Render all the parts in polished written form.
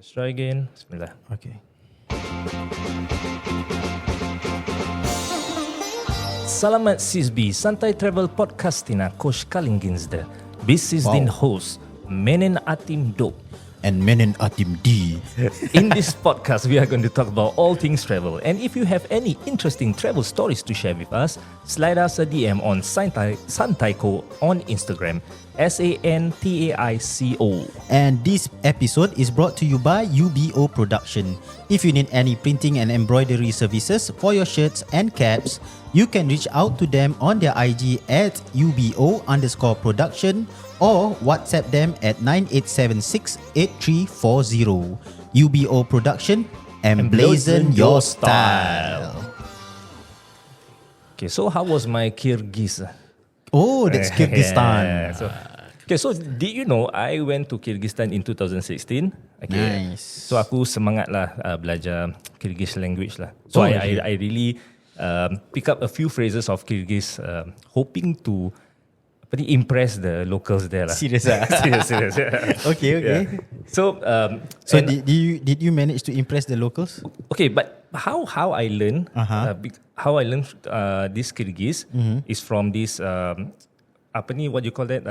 Let's try again. Bismillah. Okay. Selamat Sizbi, Santai Travel Podcastina Kosh Kalinginsde. This is the host, Menen Atim Do. And Menen Atim D. In this podcast, we are going to talk about all things travel. And if you have any interesting travel stories to share with us, slide us a DM on SantaiCo on Instagram, SantaiCo. And this episode is brought to you by UBO Production. If you need any printing and embroidery services for your shirts and caps, you can reach out to them on their IG at UBO_production or WhatsApp them at 9876-8340. UBO Production, emblazon your style. Okay, so how was my Kyrgyz? Oh, that's Kyrgyzstan. So did you know I went to Kyrgyzstan in 2016? Okay. Nice. So aku semangat lah belajar Kyrgyz language lah. So I really pick up a few phrases of Kyrgyz, hoping to impress the locals there lah. Serious ah? Serious. Okay. Yeah. So did you manage to impress the locals? Okay, but how I learned this Kyrgyz is from this what you call that,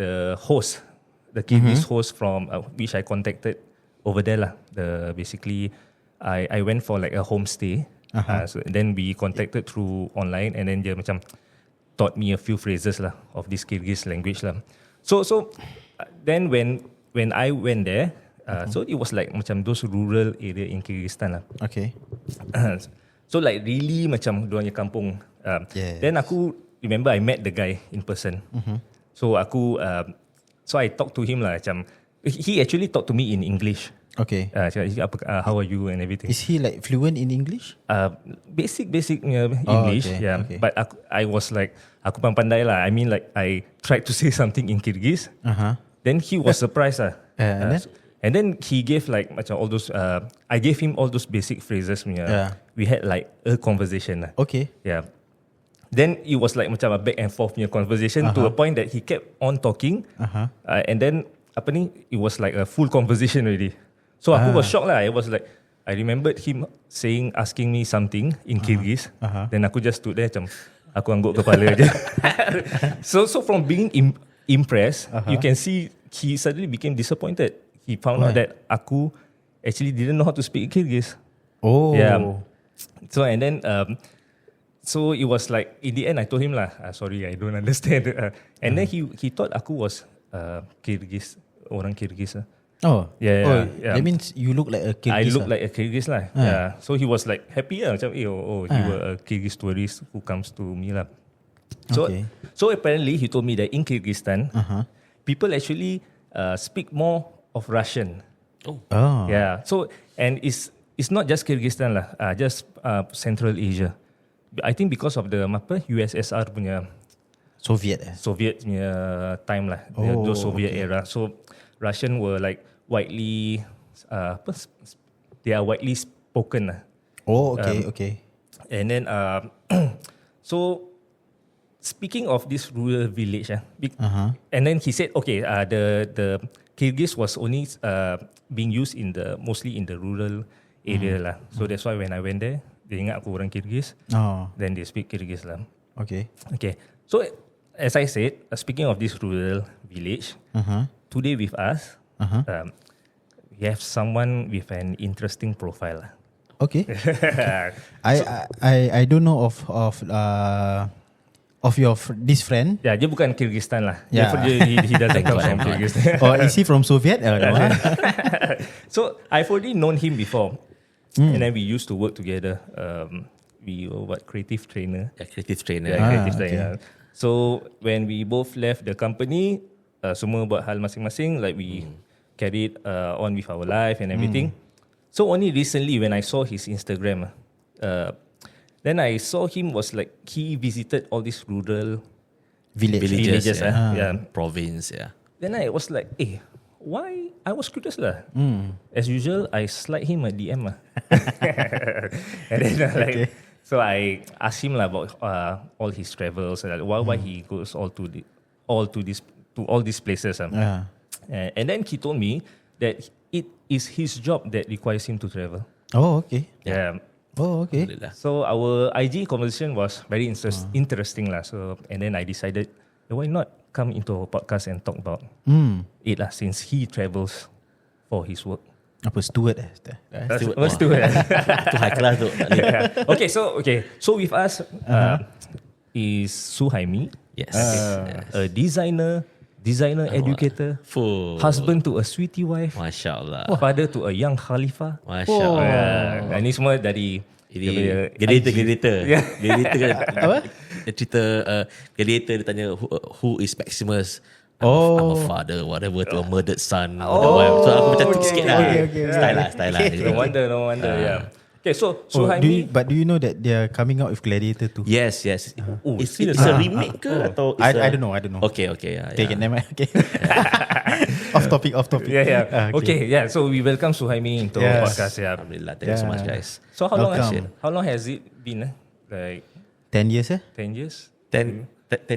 the host, the Kyrgyz host from which I contacted over there lah. Basically I went for like a homestay. So then we contacted through online, and then dia macam taught me a few phrases lah of this Kyrgyz language lah. So then when I went there, so it was like macam those rural area in Kyrgyzstan lah. Okay. So like really macam diorang punya kampung. Yes. Then aku remember I met the guy in person. So I talked to him lah macam, he actually talked to me in English. Okay. How are you and everything. Is he like fluent in English? Basic English. Okay, Yeah. okay. But I was like, aku pandai lah. I mean like I tried to say something in Kyrgyz. Then he was surprised lah. And then he gave like macam all those. I gave him all those basic phrases. We had like a conversation lah. Okay. Yeah. Then it was like macam a back and forth punya conversation to a point that he kept on talking. And then it was like a full conversation already. So aku was shocked lah. I was like, I remembered him asking me something in Kyrgyz. Then aku just stood there macam, aku angguk kepala je. So from being impressed, you can see he suddenly became disappointed. He found out that aku actually didn't know how to speak Kyrgyz. Oh. Yeah. So and then so it was like, in the end I told him lah, sorry I don't understand. And then he thought aku was Kyrgyz, orang Kyrgyz. Oh. Yeah. That means you look like a Kyrgyz. I look like a Kyrgyz lah. Yeah. So he was like happy lah. Macam, you were a Kyrgyz tourist who comes to me lah. So apparently he told me that in Kyrgyzstan, people actually speak more of Russian. Oh. Yeah. So and it's not just Kyrgyzstan lah. Just Central Asia. I think because of the USSR punya Soviet punya time lah. The Soviet era. So Russian were like widely they are widely spoken lah. Oh, okay. And then so speaking of this rural village, and then he said, okay, the Kyrgyz was only being used mostly in the rural area lah. So that's why when I went there, dia ingat aku orang Kyrgyz. Then they speak Kyrgyz lah. Okay. So as I said, speaking of this rural village, today with us, we have someone with an interesting profile. Okay. I don't know of this friend. Yeah, dia bukan Kyrgyzstan lah. Yeah. He doesn't come from Kyrgyzstan. Or is he from Soviet? So I've already known him before. And then we used to work together. We were creative trainer. Yeah, creative trainer. Yeah, creative trainer. So when we both left the company, semua buat hal masing-masing, like we carried on with our life and everything. So only recently when I saw his Instagram, then I saw him was like he visited all these rural villages, province, Then I was like, why? I was curious lah. As usual, I slide him a DM lah. And then so I asked him about all his travels, why he goes all to these places. And then he told me that it is his job that requires him to travel. Oh, okay. Yeah. Oh, okay. Alhamdulillah. So our IG conversation was very interesting lah. So and then I decided, why not come into our podcast and talk about it lah, since he travels for his work. Apa steward What's to it? Itu high class tu. So with us is Suhaimi, Yes. a designer, educator, Full. husband to a sweetie wife, Masya Allah. father to a young Khalifah. Masya Allah. Ini semua dari Ini dia punya gladiator. Yeah. Gladiator kan. Apa? Dia cerita gladiator, dia tanya who is Maximus. I'm a father, whatever, to a murdered son. So aku macam tu sikit lah. Okay. Style lah. No wonder. Yeah. Okay, so Suhaimi. Do you know that they're coming out with Gladiator too? Yes. It's a remake ke atau I don't know. Okay. Yeah. Okay, never mind. Okay. off topic. Yeah. Okay, yeah. So we welcome Suhaimi into our podcast. Yeah. Alhamdulillah. Thank you so much, guys. So how long has it been? Like 10 years 10 years? 10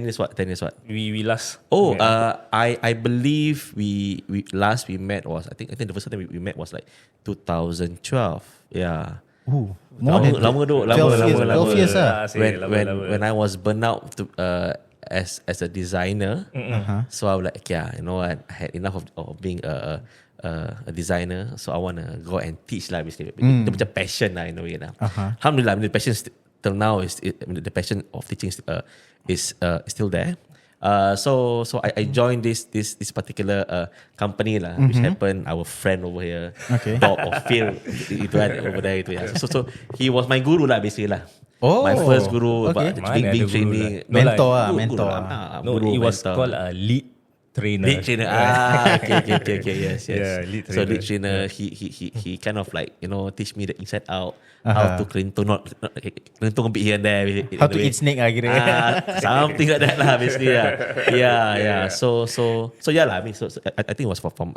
years what? 10 years what? We last. I believe we last we met was I think the first time we met was like 2012. Yeah. Ooh, Lama. 12 years lah. When I was burnt out to, as a designer, so I was like, you know what? I had enough of being a designer, so I want to go and teach lah. Basically, it's a passion lah in a way lah. Alhamdulillah, the passion till now the passion of teaching is still there. So I joined this particular company lah, which happened. Our friend over here, Bob or Phil, itu kan over there itu ya. So he was my guru lah basically lah. My first guru, being training, mentor. No, he was called a lead trainer. Okay. Yes. Yeah, lead trainer. So lead trainer, he kind of like teach me the inside out. How to kelentung, not kelentung a bit here and there. How to eat snake something like that lah, basically. Yeah. So yeah lah. I mean, so I think it was from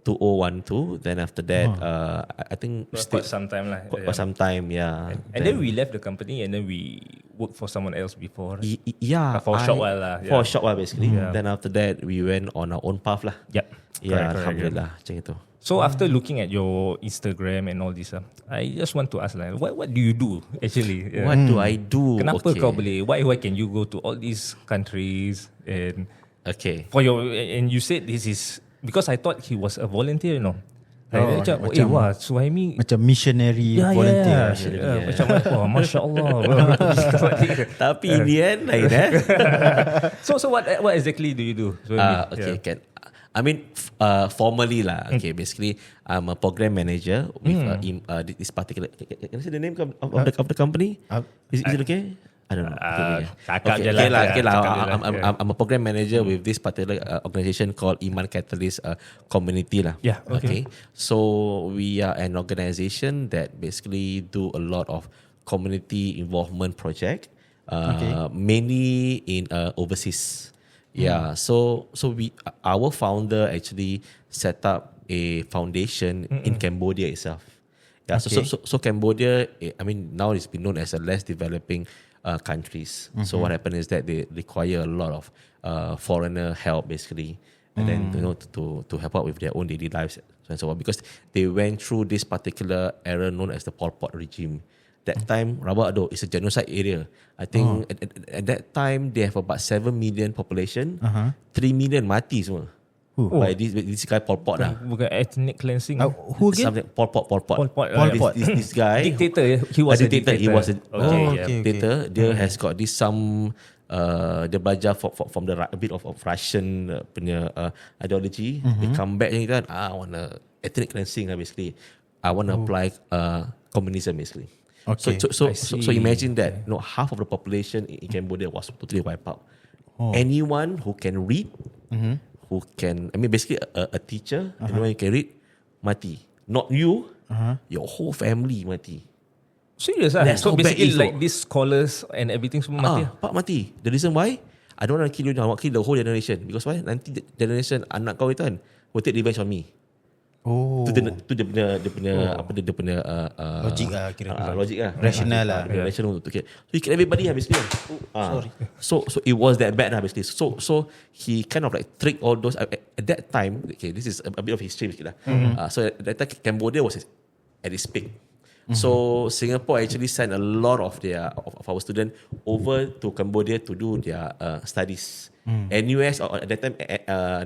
2012. Then after that, I think quite some time lah. For some time, yeah. And then we left the company and then we worked for someone else before. Yeah. For a short while lah. For a short while basically. Then after that, we went on our own path lah. Yep. Yeah, correct. alhamdulillah, macam itu. So after looking at your Instagram and all this, I just want to ask like, what do you do actually? What do I do? Kenapa kau boleh? Why can you go to all these countries and for your and you said this is because I thought he was a volunteer, Macam Suhaimi macam missionary volunteer. Macam Masya Allah. Tapi in the end lain So what exactly do you do? Can. I mean, formally lah. Okay, basically, I'm a program manager with this particular. Can I say the name of the company? Is it okay? I don't know. I'm a program manager with this particular organization called Iman Catalyst Community lah. Yeah. Okay. So we are an organization that basically do a lot of community involvement project, mainly in overseas. Yeah, so our founder actually set up a foundation in Cambodia itself. Yeah, so Cambodia, I mean, now it's been known as a less developing countries. So what happened is that they require a lot of foreigner help basically, and then to help out with their own daily lives and so on, because they went through this particular era known as the Pol Pot regime. That time, Rabak though, it's a genocide area. I think at that time, they have about 7 million population. 3 million mati semua. By this guy Pol Pot lah. Bukan ethnic cleansing. Who again? Pol Pot. This guy. Dictator. He was a dictator. He was a Okay. dictator. Dia has got this some dia belajar from a bit of Russian punya ideology. They come back and kan, I want ethnic cleansing basically. I want to apply communism basically. Okay. So imagine that half of the population in Cambodia was totally wiped out. Anyone who can read, who can, I mean basically a teacher, anyone who can read, mati. Not you, your whole family mati. Serious So basically like these scholars and everything semua mati. Pak mati. The reason why, I don't want to kill you now, I want to kill the whole generation. Because why? Nanti generation anak kau itu kan will take revenge on me. Oh. Tu dia punya apa dia punya Logik lah kira. Logik lah. Rational lah. Rational. Okay. So he killed everybody basically. Sorry. So it was that bad basically. So he kind of like tricked all those at that time. Okay, this is a bit of history basically. So at that time Cambodia was at its peak. So Singapore actually sent a lot of our students over to Cambodia to do their studies. NUS at that time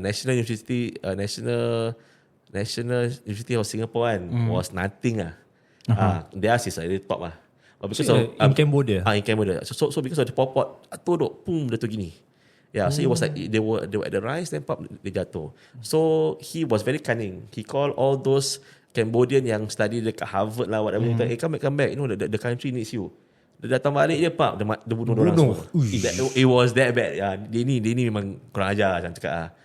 National University of Singapore was nothing theirs is like the top But because of in Cambodia. In Cambodia. So because of the pop todok boom dia tu gini. Yeah, so it was like they were at the rise, then pop dia jatuh. So he was very cunning. He called all those Cambodian yang study dekat Harvard lah whatever. Come back. You know the country needs you. Dia datang balik dia dia bunuh orang semua. It was that bad. Dia ni memang kurang ajar macam cakap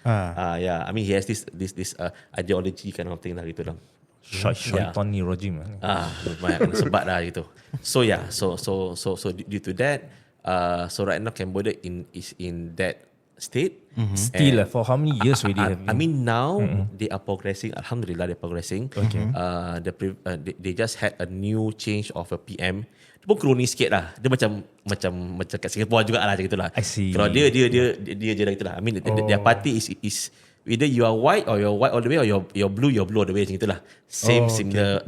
yeah, I mean he has this ideology kind of thing lah gitu lah. Shaitani regime. Banyak sebat lah gitu. So yeah, so due to that, so right now Cambodia is in that state. Still for how many years already? I mean now they are progressing. Alhamdulillah they're progressing. Okay. They just had a new change of a PM. Dia pun kroni sikit lah. Dia macam kat Singapore juga lah macam itulah. I see. Kalau dia je lah gitulah. I mean their party is either you are white or you're white all the way or you're blue all the way macam itulah. Similar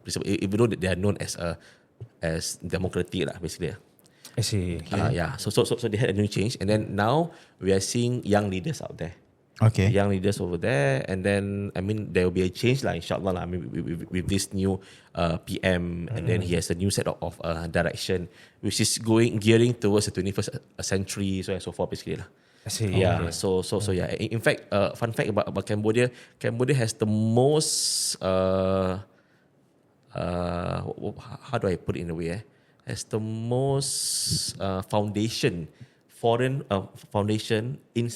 principle. Even though they are known as democratic lah basically. I see. Yeah. So they had a new change, and then now we are seeing young leaders out there. Okay. Young leaders over there, and then I mean there will be a change lah, inshallah lah. I mean with this new PM, and then he has a new set of direction, which is gearing towards the 21st century, so and so forth basically lah. I see. Yeah. So yeah. In fact, fun fact about Cambodia has the most how do I put it in a way? Has the most foreign foundation in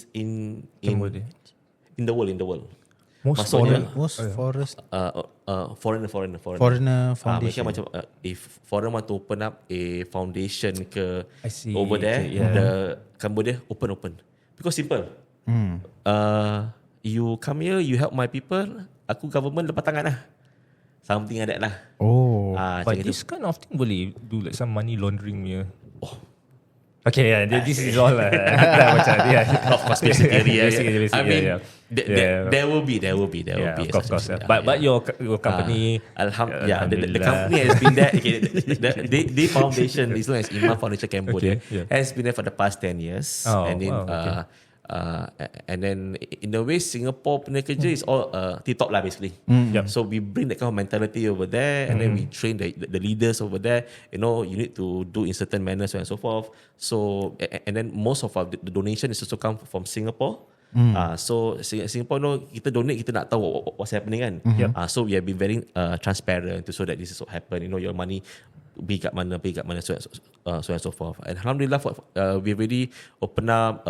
the world. Most Maksudnya, foreigner Mereka foundation. macam if foreign want to open up a foundation I see. over there, Okay, yeah. the Cambodia open. Because simple. You come here, you help my people, aku government lepas tangan lah. Something like that lah. But this kind of thing boleh do like some money laundering punya. Okay, this is all macam dia. Of course, basic theory. I mean, there will be. Of course. But your company, Alhamdulillah, the company has been there. Okay, the foundation is known as Iman Foundation Cambodia has been there for the past 10 years, and then and then in a way Singapore punya kerja is all T-top lah basically. So we bring that kind of mentality over there, and then we train the leaders over there. You know, you need to do in certain manners and so forth. So and then most of the donation is also come from Singapore. So Singapore, kita donate, kita nak tahu what's happening kan. So we have been very transparent to show that this is what happened. You know, your money pergi kat mana, so and so forth. And Alhamdulillah, we already open up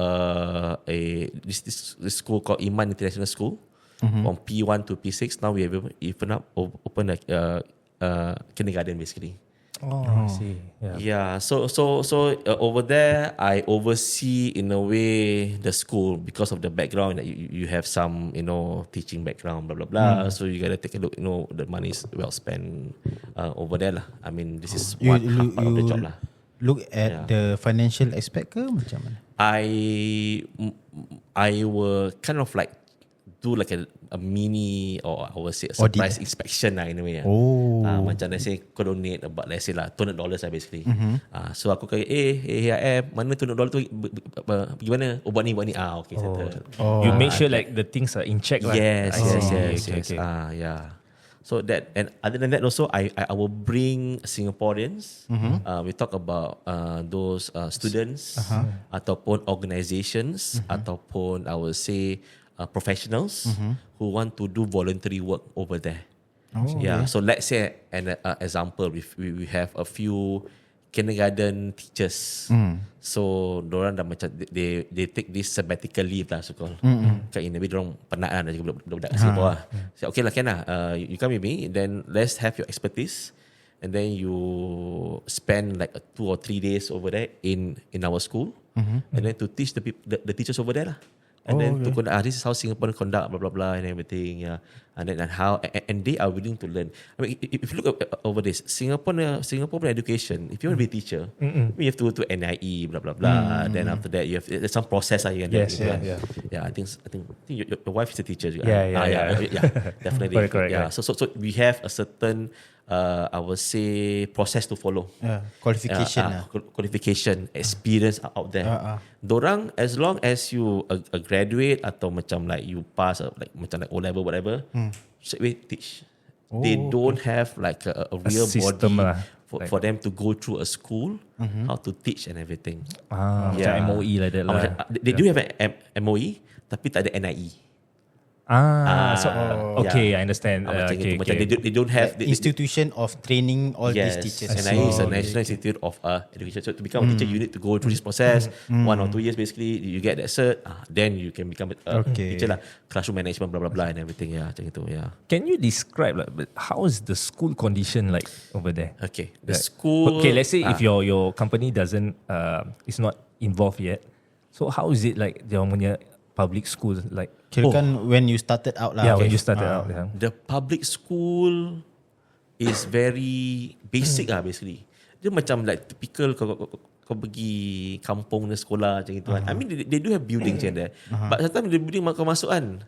this school called Iman International School from P1 to P6. Now we have open kindergarten basically. I see. Yeah. So over there, I oversee in a way the school because of the background that you have some teaching background, blah blah blah. So you gotta take a look. The money is well spent over there lah. I mean, this is one part of the job lah. Look at the financial aspect ke macam mana? I will kind of like do like a mini, or I would say a surprise inspection lah in a way. Macam let's say kau donate about let's say lah $200 lah basically. So aku kata mana $200 tu pergi mana? Buat ni. Okay, settle. You make sure like the things are in check lah. Yes. Okay. Yeah. So that, and other than that also, I will bring Singaporeans. We talk about those students ataupun organizations ataupun I would say professionals who want to do voluntary work over there. So let's say an example, we have a few kindergarten teachers. So dorang dah macam they take this sabbatical leave lah so-called. Kat ini dorang penat lah juga budak-budak kat Singapore lah. So okay lah, can lah, you come with me, then let's have your expertise, and then you spend like 2 or 3 days over there in our school, and then to teach the teachers over there lah. And then to conduct, this is how Singaporeans conduct, blah blah blah, and everything. and they are willing to learn. I mean, if you look over this, Singapore education, if you want to be a teacher, you have to go to NIE, blah blah blah. Then after that, you have there's some process you can do. Yeah. I think your wife is a teacher juga. Yeah, definitely. Correct. So we have a certain I would say process to follow. Qualification, experience out there. Dorang, as long as you a graduate atau macam like you pass macam like O level whatever, straightway teach. They don't have like a real system body for them to go through a school how to teach and everything. Macam MOE like that lah. They do have an MOE tapi tak ada NIE. Okay, I understand. Okay. They don't have the institution of training all these teachers. NIE is a National Institute of Education. So to become a teacher, you need to go through this process. 1 or 2 years, basically, you get that cert. Then you can become a teacher lah. Classroom management, blah blah blah, and everything. Macam itu. Can you describe how is the school condition like over there? Okay, the school. Okay, let's say if your company doesn't is not involved yet. So how is it like dia punya public school like? Kirakan when you started out lah. When you started out. The public school is very basic basically. Dia macam like typical kau pergi kampung dan sekolah macam itu kan. I mean they do have buildings in there. But sometimes the building kau masuk kan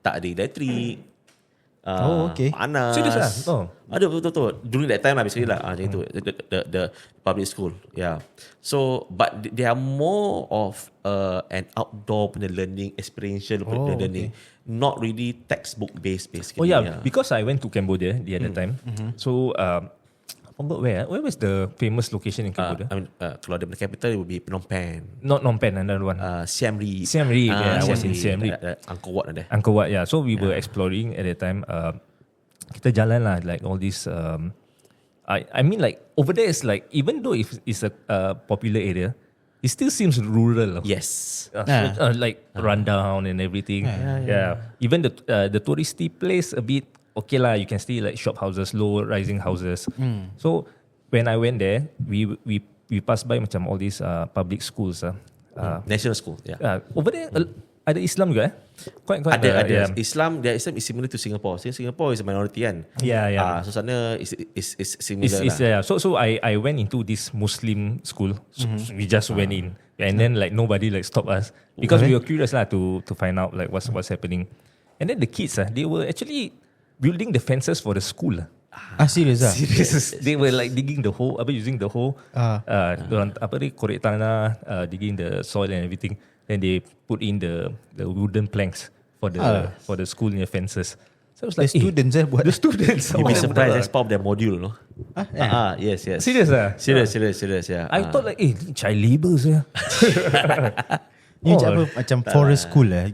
tak ada elektrik. Panas. Serius lah? Ada betul-betul. During that time lah basically lah macam itu. The public school. So but they are more of an outdoor punya learning, experiential punya learning. Not really textbook based basically. Because I went to Cambodia the other time. So I forgot where was the famous location in Cambodia? I mean, kalau the capital it would be Phnom Penh. Not Phnom Penh, another one. Siem Reap. I was in Siem Reap. Angkor Wat ada. Angkor Wat, So we were exploring at that time. Kita jalan lah, like all this. I mean, like over there is like, even though if it's a popular area, it still seems rural. Yes. Like rundown and everything. Even the touristy place a bit. Okay lah, you can see like shop houses, low rising houses. So when I went there, we passed by macam all these public schools. National school. Over there ada Islam juga. Quite ada. Islam is similar to Singapore. Singapore is a minority kan. So sana is similar lah. So I went into this Muslim school. So we just went in, and then like nobody like stopped us because we were curious lah to find out like what's happening. And then the kids they were actually building the fences for the school. Serious? They were like digging the hole, using the hole, korek tanah, digging the soil and everything. Then they put in the wooden planks for the school near fences. So I was like, students buat. The students. You'll be surprised that's part of their module, no? Yes. Serious Serious. I thought like, child labour Ni macam forest school lah.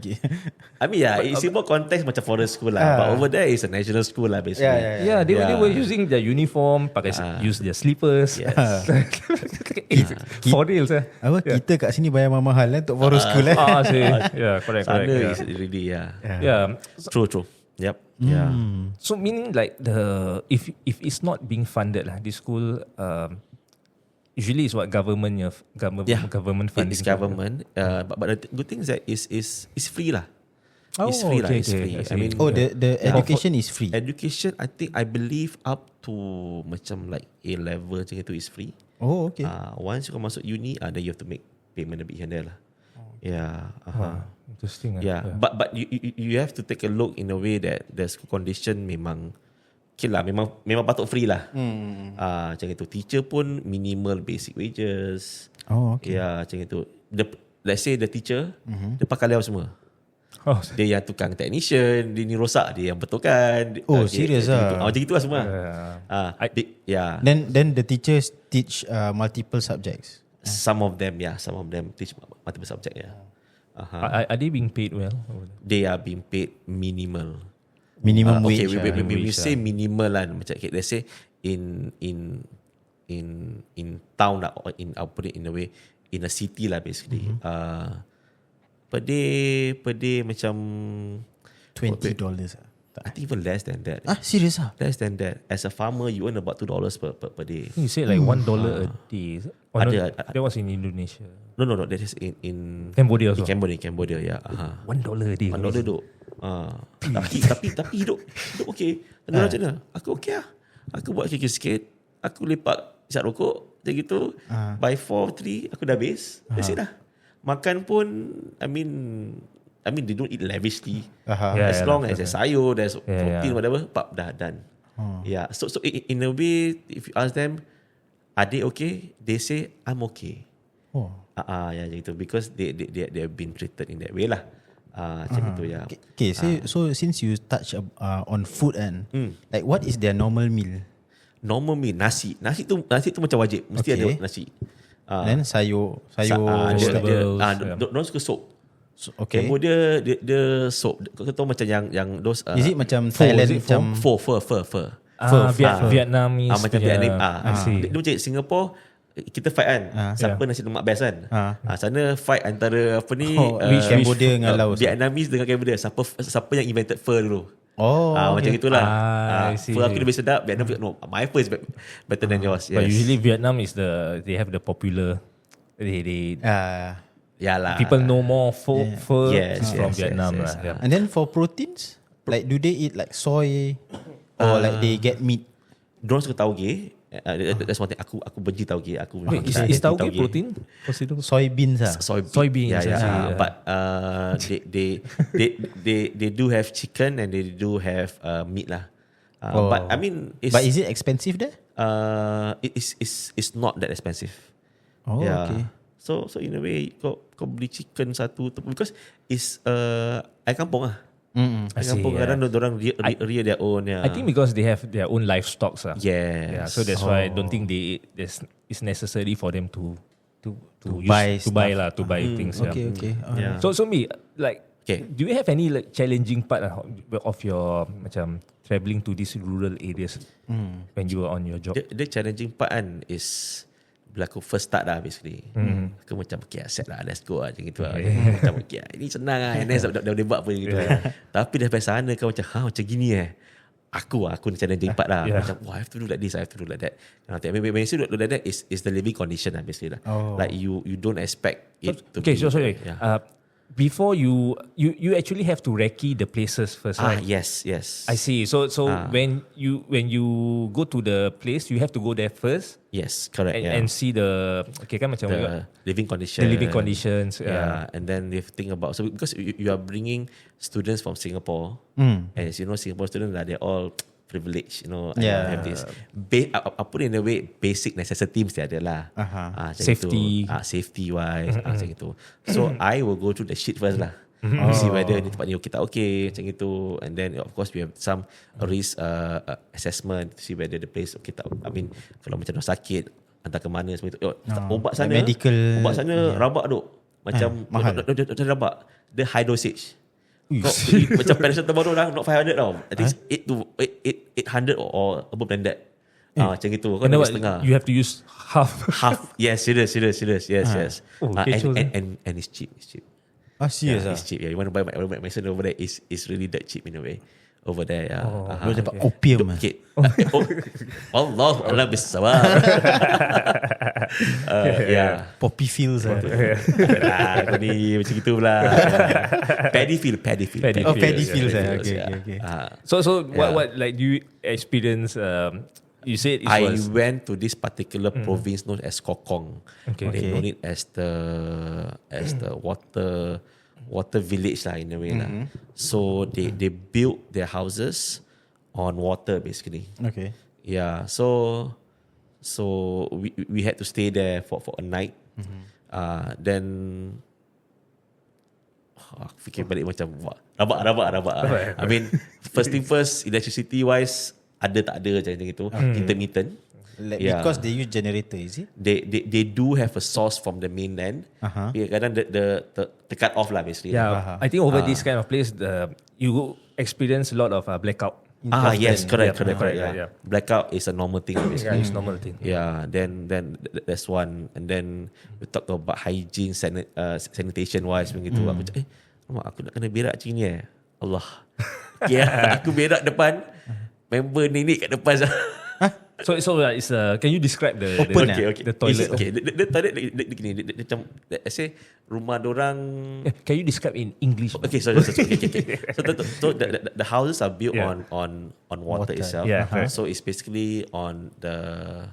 I mean in Singapore context macam forest school lah. But over there is a national school lah basically. They were using their uniform, use their slippers. Yes. For real kita kat sini bayar mahal untuk forest school correct. Sana is really True. Yep. So meaning like if it's not being funded lah, this school usually it's what government funding. It's government. But the good thing is that it's free lah. It's free lah. It's free. I mean, the education is free. Education, I believe up to macam like A level macam itu is free. Okay. Once you masuk uni, then you have to make payment a bit here and there lah. Interesting. But you have to take a look in a way that the school condition memang okay lah, memang patut free lah. Macam itu. Teacher pun minimal basic wages. Macam itu. Let's say the teacher, dia pakai lewat semua. Dia yang tukang technician, dia ni rosak, dia yang betulkan. Serious lah. Macam itu lah semua. Then the teachers teach multiple subjects. Some of them teach multiple subjects. Are they being paid well? They are being paid minimal. Minimum wage. Okay, we say minimal lah. Macam let's say in town lah, or I'll put it in a way, in a city lah basically. Per day macam $20. I think even less than that. Serious Less than that. As a farmer, you earn about $2 per day. You say like $1 a day. That was in Indonesia. No. That is in Cambodia also. In Cambodia, $1 a day. $1 tu. Tapi hidup okey. Tengah macam mana? Aku okey lah. Aku buat sikit-sikit. Aku lepak isap rokok macam gitu. By 4, 3 aku dah habis. That's it dah. Makan pun I mean they don't eat lavishly. As long as there's sayur, there's protein, whatever, pap dah done. Yeah. So in a way, if you ask them, are they okay? They say I'm okay. Yeah, gitu, because they have been treated in that way lah. Macam itu ya. Okay, so since you touch on food and like what is their normal meal? Normal meal nasi tu macam wajib, mesti ada nasi. Then sayur vegetables. Don't suka soup. Okay. Tempo dia soup. Kau tahu macam yang those is it macam Thailand macam pho. Vietnamese macam Vietnam. Dia macam Singapore kita fight kan. Siapa nasi lemak best kan. Sana fight antara apa ni Cambodia dengan Laos. Vietnamese dengan Cambodia. Siapa yang invented pho dulu. Macam itulah. Pho aku lebih sedap. Vietnam no, my pho is better than yours. But usually Vietnam is they have the popular yalah. people know more pho from Vietnam lah. And then for proteins, like do they eat like soy or like they get meat? Diorang suka tauge. That's one thing. Aku benci tauge. Is tauge protein? Soybeans lah. Soybeans. Yeah. But they do have chicken and they do have meat lah. But I mean, is it expensive there? It's not that expensive. Okay. So in a way, kau beli chicken satu because it's air kampung lah. Kampung kadang orang rear their own. I think because they have their own livestock. Yes. So that's why I don't think it's necessary for them to buy things. Okay. So me, like, do you have any like challenging part of your macam travelling to these rural areas when you were on your job? The challenging part kan is bila aku first start dah basically. Aku macam set lah, let's go lah macam gitu lah. Macam ini senang lah, NS dah boleh buat apa gitu. Tapi dah sampai sana kau macam gini Aku ni challenging part lah. Macam I have to do like this, I have to do like that. When you say do like that is the living condition lah basically lah. Like you don't expect it to be. Sorry. Before you actually have to recce the places first, right? Yes. I see. So when you go to the place, you have to go there first. Yes, correct. And see the kan macam the living condition. The living conditions. And then they think about because you are bringing students from Singapore, and as you know, Singapore students they're all privilege, have this apa in a way basic necessity mesti ada lah. Safety wise macam itu. So I will go through the shit first lah. See whether ni tempat ni kita okay macam itu, and then of course we have some risk assessment to see whether the place okay tak. I mean kalau macam dah sakit hantar ke mana semua itu. Ubat sana medical, ubat sana rabak duk. Macam mahal. Rabak. The high dosage. Macam paracetamol tu lah, not 500 tau. I think 800 or above than that. Macam gitu. Kau nak setengah. You have to use half. Yes, serious. Yes. And it's cheap. Serious it's cheap. You want to buy my medicine over there, is really that cheap in a way. Over there, Dia dapat opium. Allah bisawab. Poppy fields Kau ni macam gitu pula. Paddy fields. Okay. So what like do you experience? You said I went to this particular province known as Kokong. They know it as the water village lah in a way lah. So they built their houses on water basically. Okay. Yeah. So we had to stay there for a night. Then aku fikir balik macam rabak. I mean first thing first, electricity wise ada tak ada macam gitu. Intermittent. Because they use generator, is it? They do have a source from the mainland. Kadang the cut off lah basically. I think over this kind of place, you experience a lot of blackout. Yes, correct. Yeah. Blackout is a normal thing basically. It's normal thing. Yeah, then that's one. And then we talk about hygiene, sanitation wise begitu. Aku macam aku nak kena berak macam ni Allah. Aku berak depan member nenek kat depan. So it's can you describe the Open, the toilet? The toilet gini, dia macam let's say rumah dorang. Can you describe in English? Okay, sorry. Okay. So the houses are built on water itself. Yeah, correct. So it's basically on the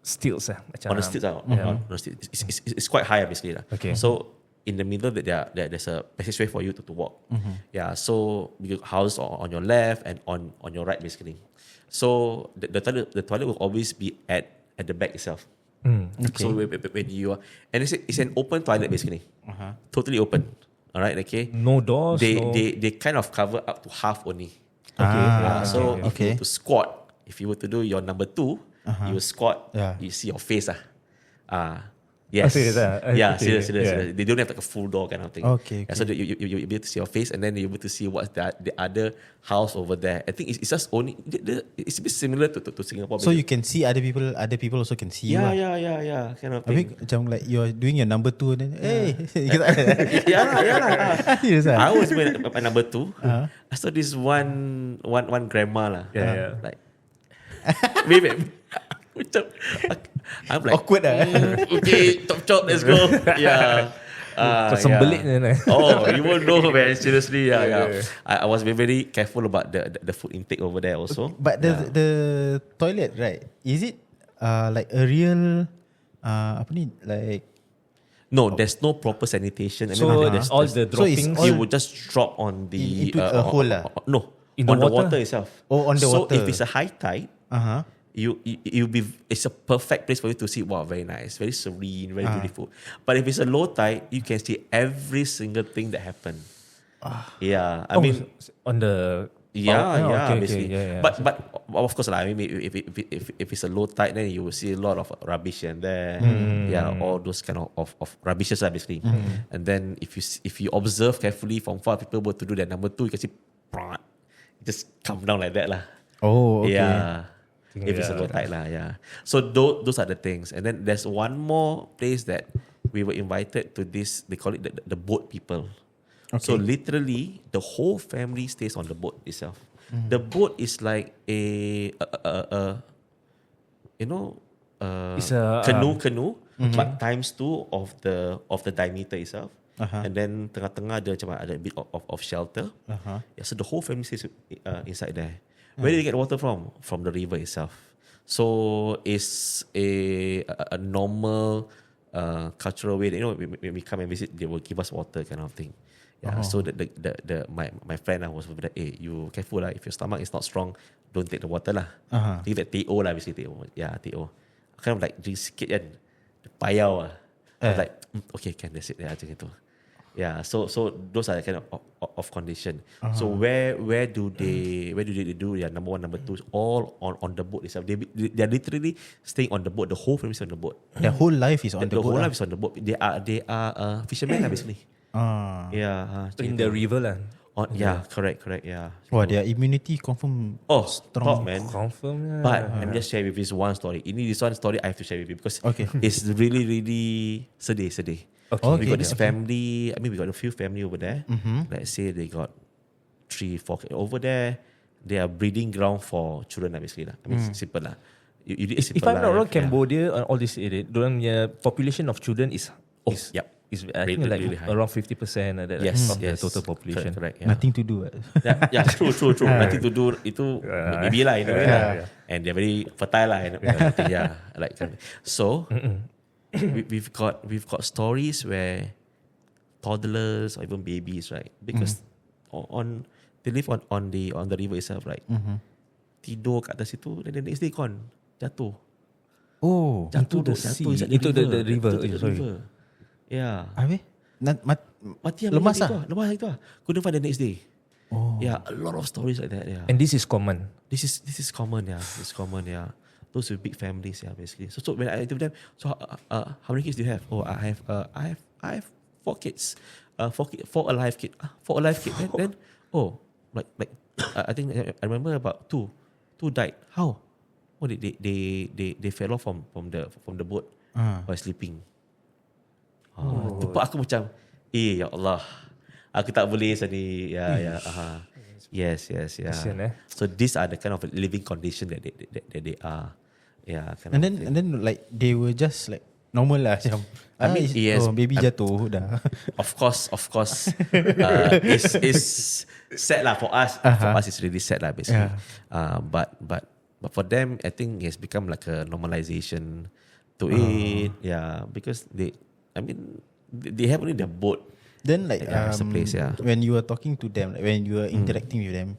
Stilts macam. on the stilts. On the stilts. It's quite high basically. Okay. So in the middle there's a passageway for you to walk. Yeah. So you houses on your left and on your right basically. So the toilet will always be at the back itself. Okay. So when you are, and it's an open toilet basically, totally open. All right, okay. No doors. They kind of cover up to half only. So if you were to squat, if you were to do your number 2, you will squat. You see your face Yes. Serious Serious. Yeah. They don't have like a full door kind of thing. Okay. So you be able to see your face, and then you're able to see what's the other house over there. I think it's just only it's a bit similar to Singapore. So you can see other people also can see you. Yeah, kind of I thing. mean, macam like you're doing your number 2 and then Yeah. I was my number 2. I saw this one grandma lah. Yeah. Like, maybe. I'm like awkward okay, chop, let's go. Yeah. Sembelit You won't know, man. Seriously, yeah. I was very careful about the food intake over there also. But the toilet, right? Is it like a real like? No, there's no proper sanitation. So there's all the droppings. You would just drop on the into a hole lah. No, in on the the water? water itself. Oh, on the water. So if it's a high tide, it's a perfect place for you to see. Wow, very nice, very serene, very beautiful. But if it's a low tide, you can see every single thing that happened. Yeah, I mean, on the basically. Yeah. But of course, I mean, if it's a low tide, then you will see a lot of rubbish and there. Yeah, all those kind of rubbishes basically. And then if you observe carefully from far, people were to do that number 2, you can see, it just come down like that lah. Oh, okay. Yeah. If it's a low tide lah, yeah. So those are the things. And then there's one more place that we were invited to this, they call it the boat people. Okay. So literally, the whole family stays on the boat itself. The boat is like a it's a canoe, but times 2 of the diameter itself. And then tengah-tengah ada a bit of shelter. Yeah, so the whole family stays inside there. Where did they get water from? From the river itself. So it's a normal cultural way. When we come and visit, they will give us water kind of thing. Yeah. So my friend was over there. Hey, you careful lah. If your stomach is not strong, don't take the water lah. Take that teh lah, basically teh. Yeah, teh. Kind of like drink sikit kan. Payau lah. I was like, okay, can that's it. Yeah, macam itu. Yeah, so those are the kind of condition. So where do they do number 1, number 2 all on the boat itself. They are literally staying on the boat. The whole family is on the boat. Their whole life is on the boat. The whole life is on the boat. They are fishermen basically. Yeah. in the river lah. Correct. Yeah. Wow, their immunity confirm Top strong, man. Confirm. But I'm just sharing with this one story. This one story I have to share with you because it's really sedih. Okay. We got this family. I mean, we got a few family over there. Let's say they got 3-4 over there. They are breeding ground for children, basically. I mean, simple lah. If I'm not wrong, Cambodia and all this area, the population of children is I think like really high. around 50% of the total population. Correct. Yeah. Nothing to do. True. Nothing to do. Itu maybe lah in a way lah. And they're very fertile lah. So. We've got stories where toddlers or even babies, right? Because they live on the river itself, right? Tidur kat atas itu, then the next day jatuh. Oh, into the sea, into the river. Sorry. Yeah. Habis? Mati lemas lah. Couldn't find the next day. Oh. Yeah, a lot of stories like that. Yeah. And this is common. This is common. Yeah, it's common. Yeah. Those with big families, basically. So when I interview them, how many kids do you have? Oh, I have 4 kids. 4 alive kids. 4 alive kids. Then I think I remember about 2 died. How? Oh, they fell off from the boat while sleeping. Tempat aku macam, ya Allah, aku tak boleh sini. Ya. Yes. Kesian, So these are the kind of living condition that they are. Yeah, And then like they were just like normal lah macam. I mean, yes, baby jatuh dah. Of course. It's sad lah for us. For us, it's really sad lah basically. But for them, I think it's become like a normalization to it. Yeah, because they have only their boat. Then like That's the place. Yeah. when you are talking to them, like, when you are interacting with them,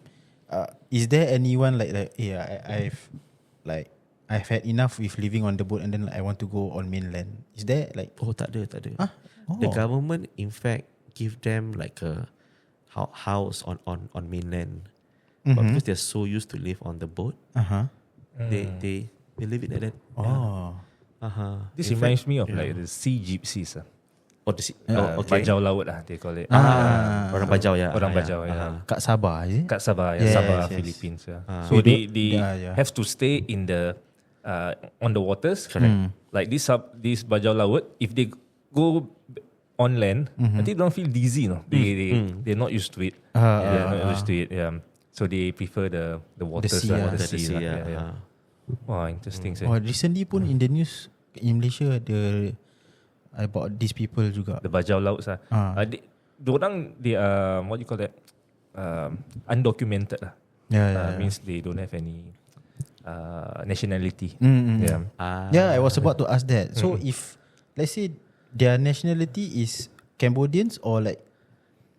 is there anyone like I've had enough with living on the boat and then like, I want to go on mainland? Is there like Tak ada. Huh? The government, in fact, give them like a house on mainland, but because they're so used to live on the boat, they live it like that. This reminds me of like the sea gypsies. Okay. Bajau laut lah they call it. Orang Bajau ya. Orang Bajau ya. kat Sabah, is it? Kat Sabah, Yes, Sabah, yes. Philippines. So they Yeah. have to stay in the on the waters. Correct. Like this Bajau laut, if they go on land, I think they don't feel dizzy. No, they're not used to it. They're not used to it. Yeah. So they prefer the waters, sea, the the sea. Yeah. Wow, interesting. Recently pun in the news in Malaysia ada about these people juga. The Bajau laut. They are what you call that? Undocumented lah. Means they don't have any nationality. Yeah, I was about to ask that. So if let's say their nationality is Cambodians or like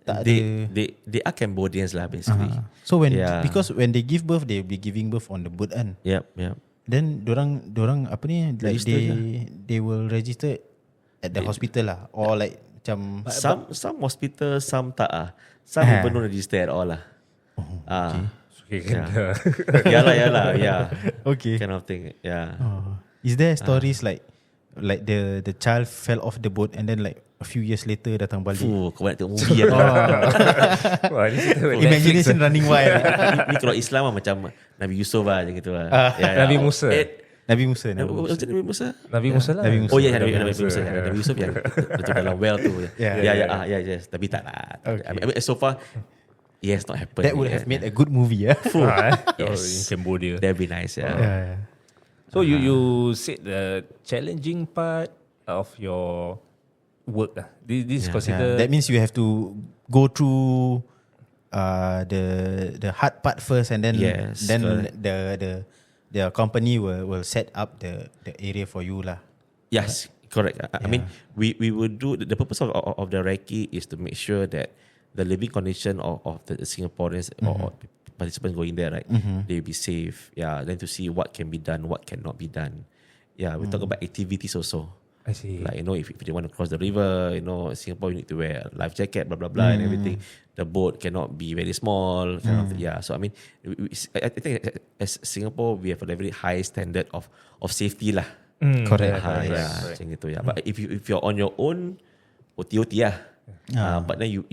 tak ada. They are Cambodians lah basically. So because when they give birth, they will be giving birth on the boat kan. Yep. Then dorang apa ni, like they will register at the hospital lah, or like macam some hospital, some tak ah. Some even don't register at all lah. Yalah, yeah. Okay. Kind of thing. Yeah. Is there stories like the child fell off the boat and then like a few years later datang balik? Kau nak tengok movie Imagination running wild. Ni kalau Islam lah macam Nabi Yusuf lah macam gitu lah. Nabi Musa. Nabi Musa. Nabi Musa? Nabi Musa lah. Nabi Musa. Oh ya, Nabi Musa. Nabi Yusuf yang betul dalam well tu. Yes. Tapi tak lah. I mean, so far, it has not happened. That would have made a good movie. Yeah. In Cambodia. That'd be nice. So you said the challenging part of your work. This is considered. That means you have to go through the hard part first, and then the company will set up the area for you lah. Yes, correct. I mean, we will do the purpose of the recce is to make sure that the living condition of the Singaporeans or participants going there, right, they'll be safe. Yeah, then to see what can be done, what cannot be done. Yeah, we talk about activities also. I see. Like, if they want to cross the river, Singapore, you need to wear a life jacket, blah, blah, blah, and everything. The boat cannot be very small. So, I mean, I think as Singapore, we have a very high standard of safety lah. Correct. Macam gitu, yeah. But if you're on your own, OT lah. But then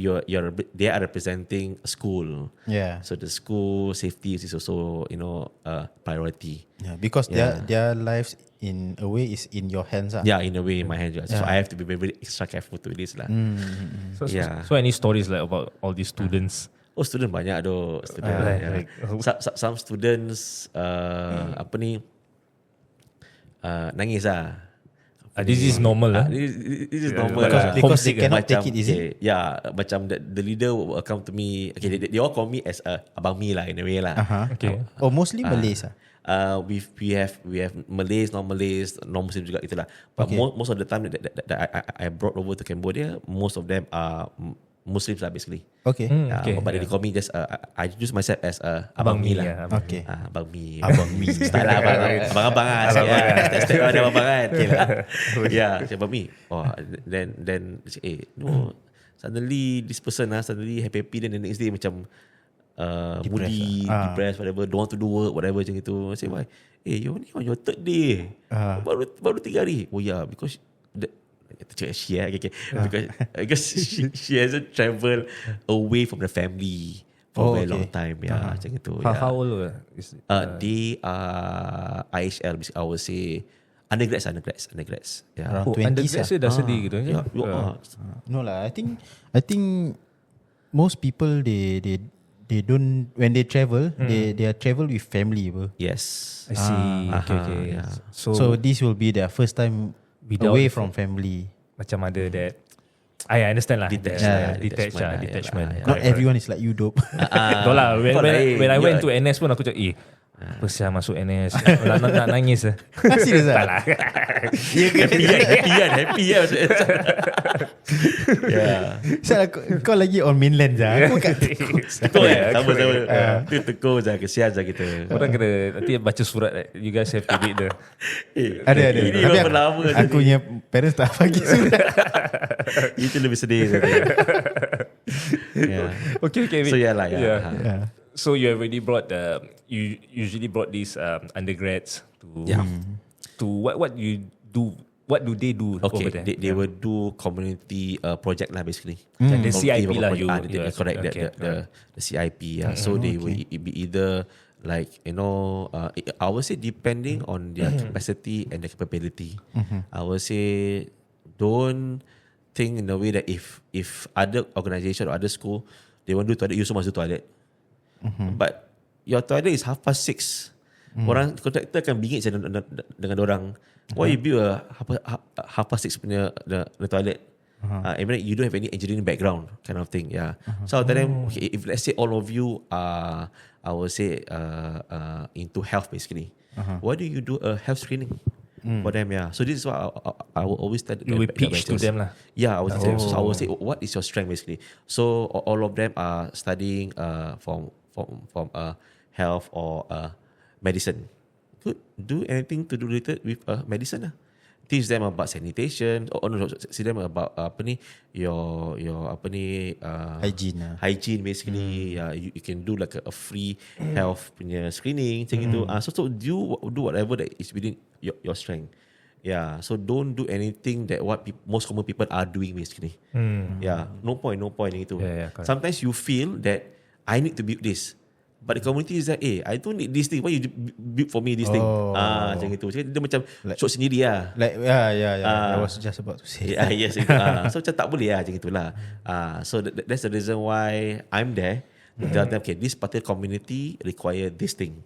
they are representing a school. Yeah. So the school safety is also a priority. Yeah, because their lives in a way is in your hands. Yeah, in a way in my hands. So I have to be very, very extra careful to this lah. So any stories like about all these students? Student banyak doh. Some students nangis lah. This is normal lah. This is normal because they cannot take it, is it? Yeah, macam the leader will come to me. Okay, they all call me as abang mi lah in a way lah. Okay. Mostly Malays ah. We have Malays, non-Malays, non-Muslim juga itulah. But most of the time that I brought over to Cambodia, most of them are Muslims lah basically. Okay. But they call me just I introduce myself as abang mi lah. Okay. Abang mi. Style lah abang lah. Step ada abang kan. Okay lah. Yeah, abang mi. Then suddenly this person suddenly happy then the next day macam moody, depressed, whatever, don't want to do work, whatever macam itu. I say why? You're only on your third day. Baru 3 hari. Oh yeah, because because she hasn't travelled away from the family for a very long time. Yeah, macam itu. How old is it? They are IHL, I would say undergrads. Yeah. Around 20s. Undergrads dah sedih gitu. No lah, I think most people they they don't, when they travel, they are travel with family, bro. Yes. I see. Okay. Yeah. So this will be their first time Without away the from family. Macam ada that. I understand lah. Detached Detachment. Not everyone is like you, dope. No lah. When I went to yeah. NS pun aku cakap, apa sih masuk NS? nak nangis lah. Serius Tak lah? lah. Happy kan masuk yeah. Sial, kau lagi on mainland je. Aku kat Tekuk sama tu tekuk je, kesian je kita. Orang kena nanti baca surat. You guys have to read the. ada. Ini Tapi berapa lama aku punya parents tak bagi surat. Itu lebih sedih. Yeah. Okay. So yeah lah. Yeah. So you already brought you usually brought these undergrads to what you do. What do they do over Okay, there? they will do community project lah basically. The CIP lah. Correct. The CIP. Yeah. So they will be either like I would say depending on their capacity and their capability. I would say don't think in a way that if other organisation or other school they want to do toilet, you also must do toilet. But your toilet is 6:30. Orang kontraktor akan bingit dengan orang. Why you build a 6:30 punya the toilet? I mean, you don't have any engineering background, kind of thing. Yeah. So I'll tell them, okay, if let's say all of you are, I will say, into health basically. Why do you do a health screening for them? Yeah. So this is what I will always tell. You will pitch to them lah. Yeah, I will tell them. So I will say, what is your strength basically? So all of them are studying from health or medicine. Could do anything to do related with medicine lah. Teach them about sanitation or see them about your Hygiene lah. hygiene basically. You can do like a free health punya screening macam gitu. So do whatever that is within your strength. Yeah, so don't do anything that what most common people are doing basically. Yeah, no point gitu. Yeah, sometimes you feel that I need to build this, but the community is that, I don't need this thing. Why you build for me this thing? Macam gitu. Jadi dia macam shot sendiri lah. Like I was just about to say. Yes. So macam tak boleh lah macam itulah. So that's the reason why I'm there. To tell them, okay, this particular community require this thing.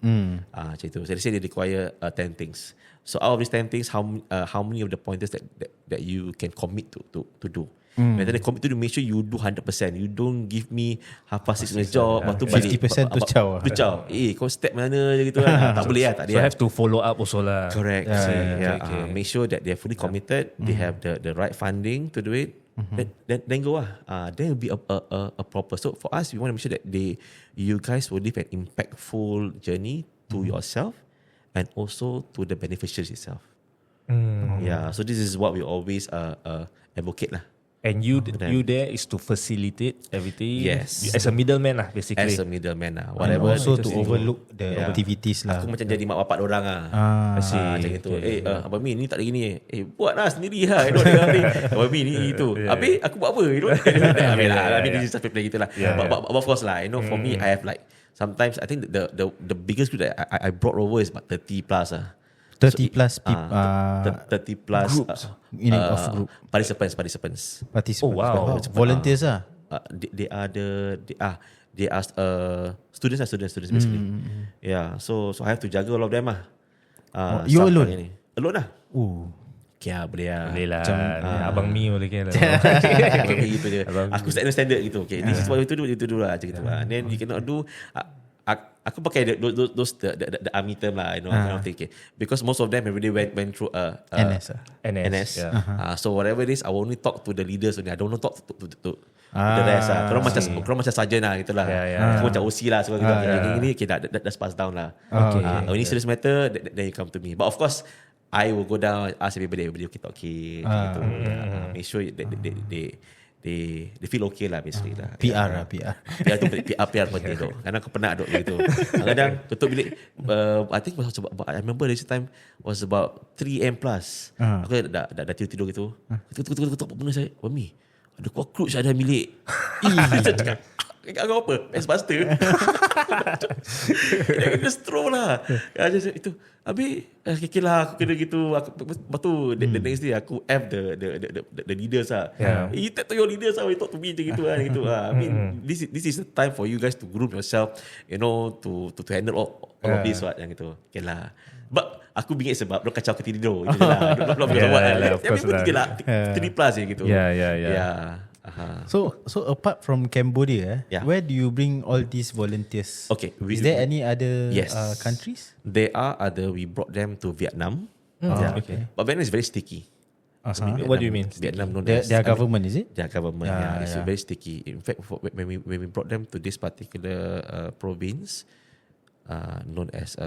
Macam itu. So they say they require 10 things. So out of these 10 things, how many of the pointers that you can commit to do? And then they commit to make sure you do 100%. You don't give me 6:30 job, lepas tu balik 50% tu caw. Kau step mana je gitu kan. Tak boleh lah, tak So ada. have to follow up also lah. Correct. Okay. Make sure that they're fully committed. They have the right funding to do it. Then go lah. Then will be a proper. So for us, we want to make sure that you guys will live an impactful journey to yourself and also to the beneficiaries itself. Yeah. So this is what we always advocate lah. And you there is to facilitate everything. Yes. As a middleman lah, basically. As a middleman lah. And Whatever. also to overlook the activities lah. Aku macam jadi mak bapak dorang lah. I Macam itu. Abang Mi ni tak ada gini. Buat lah sendiri lah. Abang Mi ni itu. Habis aku buat apa? Habis this is stuff play gitu lah. But of course lah, for me, I have like, sometimes I think the biggest group that I brought over is about 30 plus lah. 30 plus people. 30 plus groups. Meaning of group. Participants. Oh, wow. Volunteers lah. They are students basically. Yeah, so I have to jaga all of them lah. You alone? Alone lah. Okay lah, boleh lah. Boleh lah. Abang Mi boleh kan. Gitu je. Aku standard gitu. Okay, this is what you do lah. Macam gitu lah. And then you cannot do. Aku pakai those the army term lah, kind of thing. Okay. Because most of them already went through NS. Yeah. So whatever it is, I will only talk to the leaders only. I don't want to talk to the rest lah. Korang macam sergeant lah gitu lah. Aku macam OC lah. So gini okay, that's passed down lah. When it's serious matter, then you come to me. But of course, I will go down, ask everybody okay, gitu. Make sure they feel okay lah basically lah. PR tu PR penting tu. Kadang aku penat duk gitu. Kadang tutup bilik I think I remember this time was about 3 AM plus. Aku dah tidur gitu. Ketuk apa benda saya? Mami, ada cockroach ada bilik. Saya cakap Agak apa? X-Buster. Just throw lah. Itu. Habis, okay lah, aku kena gitu. Lepas tu, the next day, aku F the leaders lah. You talk to your leaders lah, you talk to me macam gitu lah. Gitu. I mean, this is the time for you guys to groom yourself, to handle all of this. Yang gitu. Okay lah. But, aku bingit sebab dia kacau ke tidur. Itu je lah. Dia because of what. Tapi pun 3 plus je gitu. Yeah. So apart from Cambodia, where do you bring all these volunteers? Okay, is there any other countries? There are other. We brought them to Vietnam. Okay. But Vietnam is very sticky. Vietnam, what do you mean? Vietnam, their government, is it? Their government, it's very sticky. In fact, when we brought them to this particular province, known as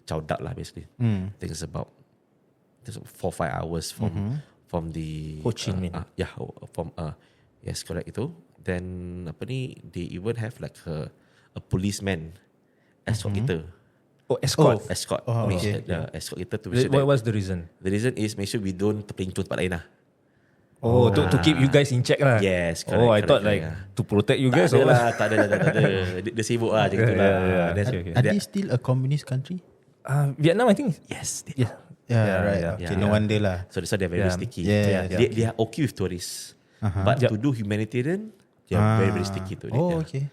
Chao Dat lah, basically. I think it's about 4-5 hours from the Ho Chi Minh. From yes, correct itu. Then they even have like a policeman escort kita. Escort. Escort. Escort kita to What was the reason? The reason is make sure we don't terpelincun tempat lain lah. To keep you guys in check lah. Yes, correct. I thought to protect you guys. Tak ada. Dia sibuk lah macam itulah. Are they still a communist country? Vietnam, I think. Yes. Right. Okay, no wonder lah. So that's why they're very sticky. They are okay with tourists. But to do humanitarian, they are very, very sticky to it. Okay.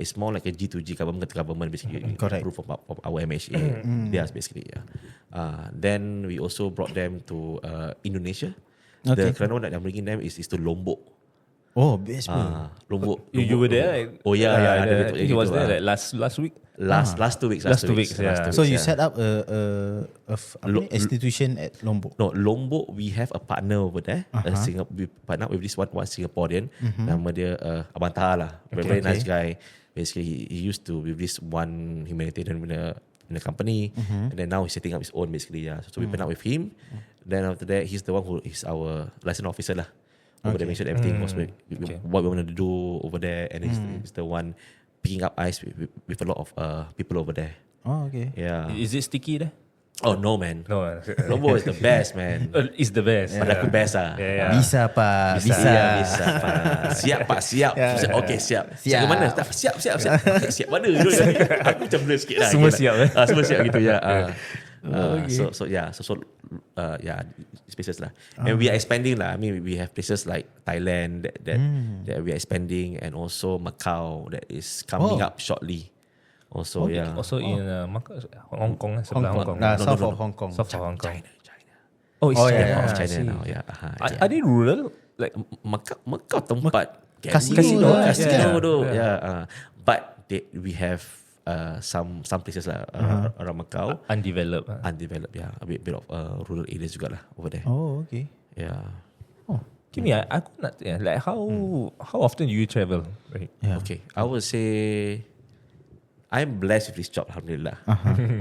It's more like a G2G government basically. Correct. Approve of our MHA. They are basically, then we also brought them to Indonesia. The kerana that I'm bringing them is to Lombok. Oh, best pun. Lombok. You were there? He was there last week. Last 2 weeks. Last 2 weeks. So you set up a institution at Lombok? No, Lombok, we have a partner over there. We partner with this one Singaporean. Nama dia Abang Taha lah. Very nice guy. Basically, he used to with this one humanitarian in the company, and then now he's setting up his own basically. So we partner with him. Then after that, he's the one who is our license officer lah. Over there, make sure everything was what we want to do over there, and he's the one picking up ice with a lot of people over there. Oh, okay. Yeah. Is it sticky there? Oh no, man. No. Lombok is the best, man. It's the best. Pada aku best lah. Bisa pak. Bisa pak. Siap pak, siap. Okay, siap. Siap mana? Siap. Siap mana? Aku macam blur sikit lah. Semua siap. Semua siap gitu ya. Spaces lah. And we are expanding lah. I mean, we have places like Thailand that we are expanding, and also Macau that is coming up shortly. Also, Also in Macau, Hong Kong, sebelah Hong Kong. South of Hong Kong. South of Hong Kong. China. Oh, it's China. Of China now. Yeah. Are they rural? Like Macau tempat Casino tu. But we have some places lah around Macau. Undeveloped. Undeveloped, yeah. A bit of rural areas juga lah over there. Oh, okay. Yeah. Kimi, aku nak like how often do you travel? Right. Yeah. Okay, I would say I'm blessed with this job, alhamdulillah.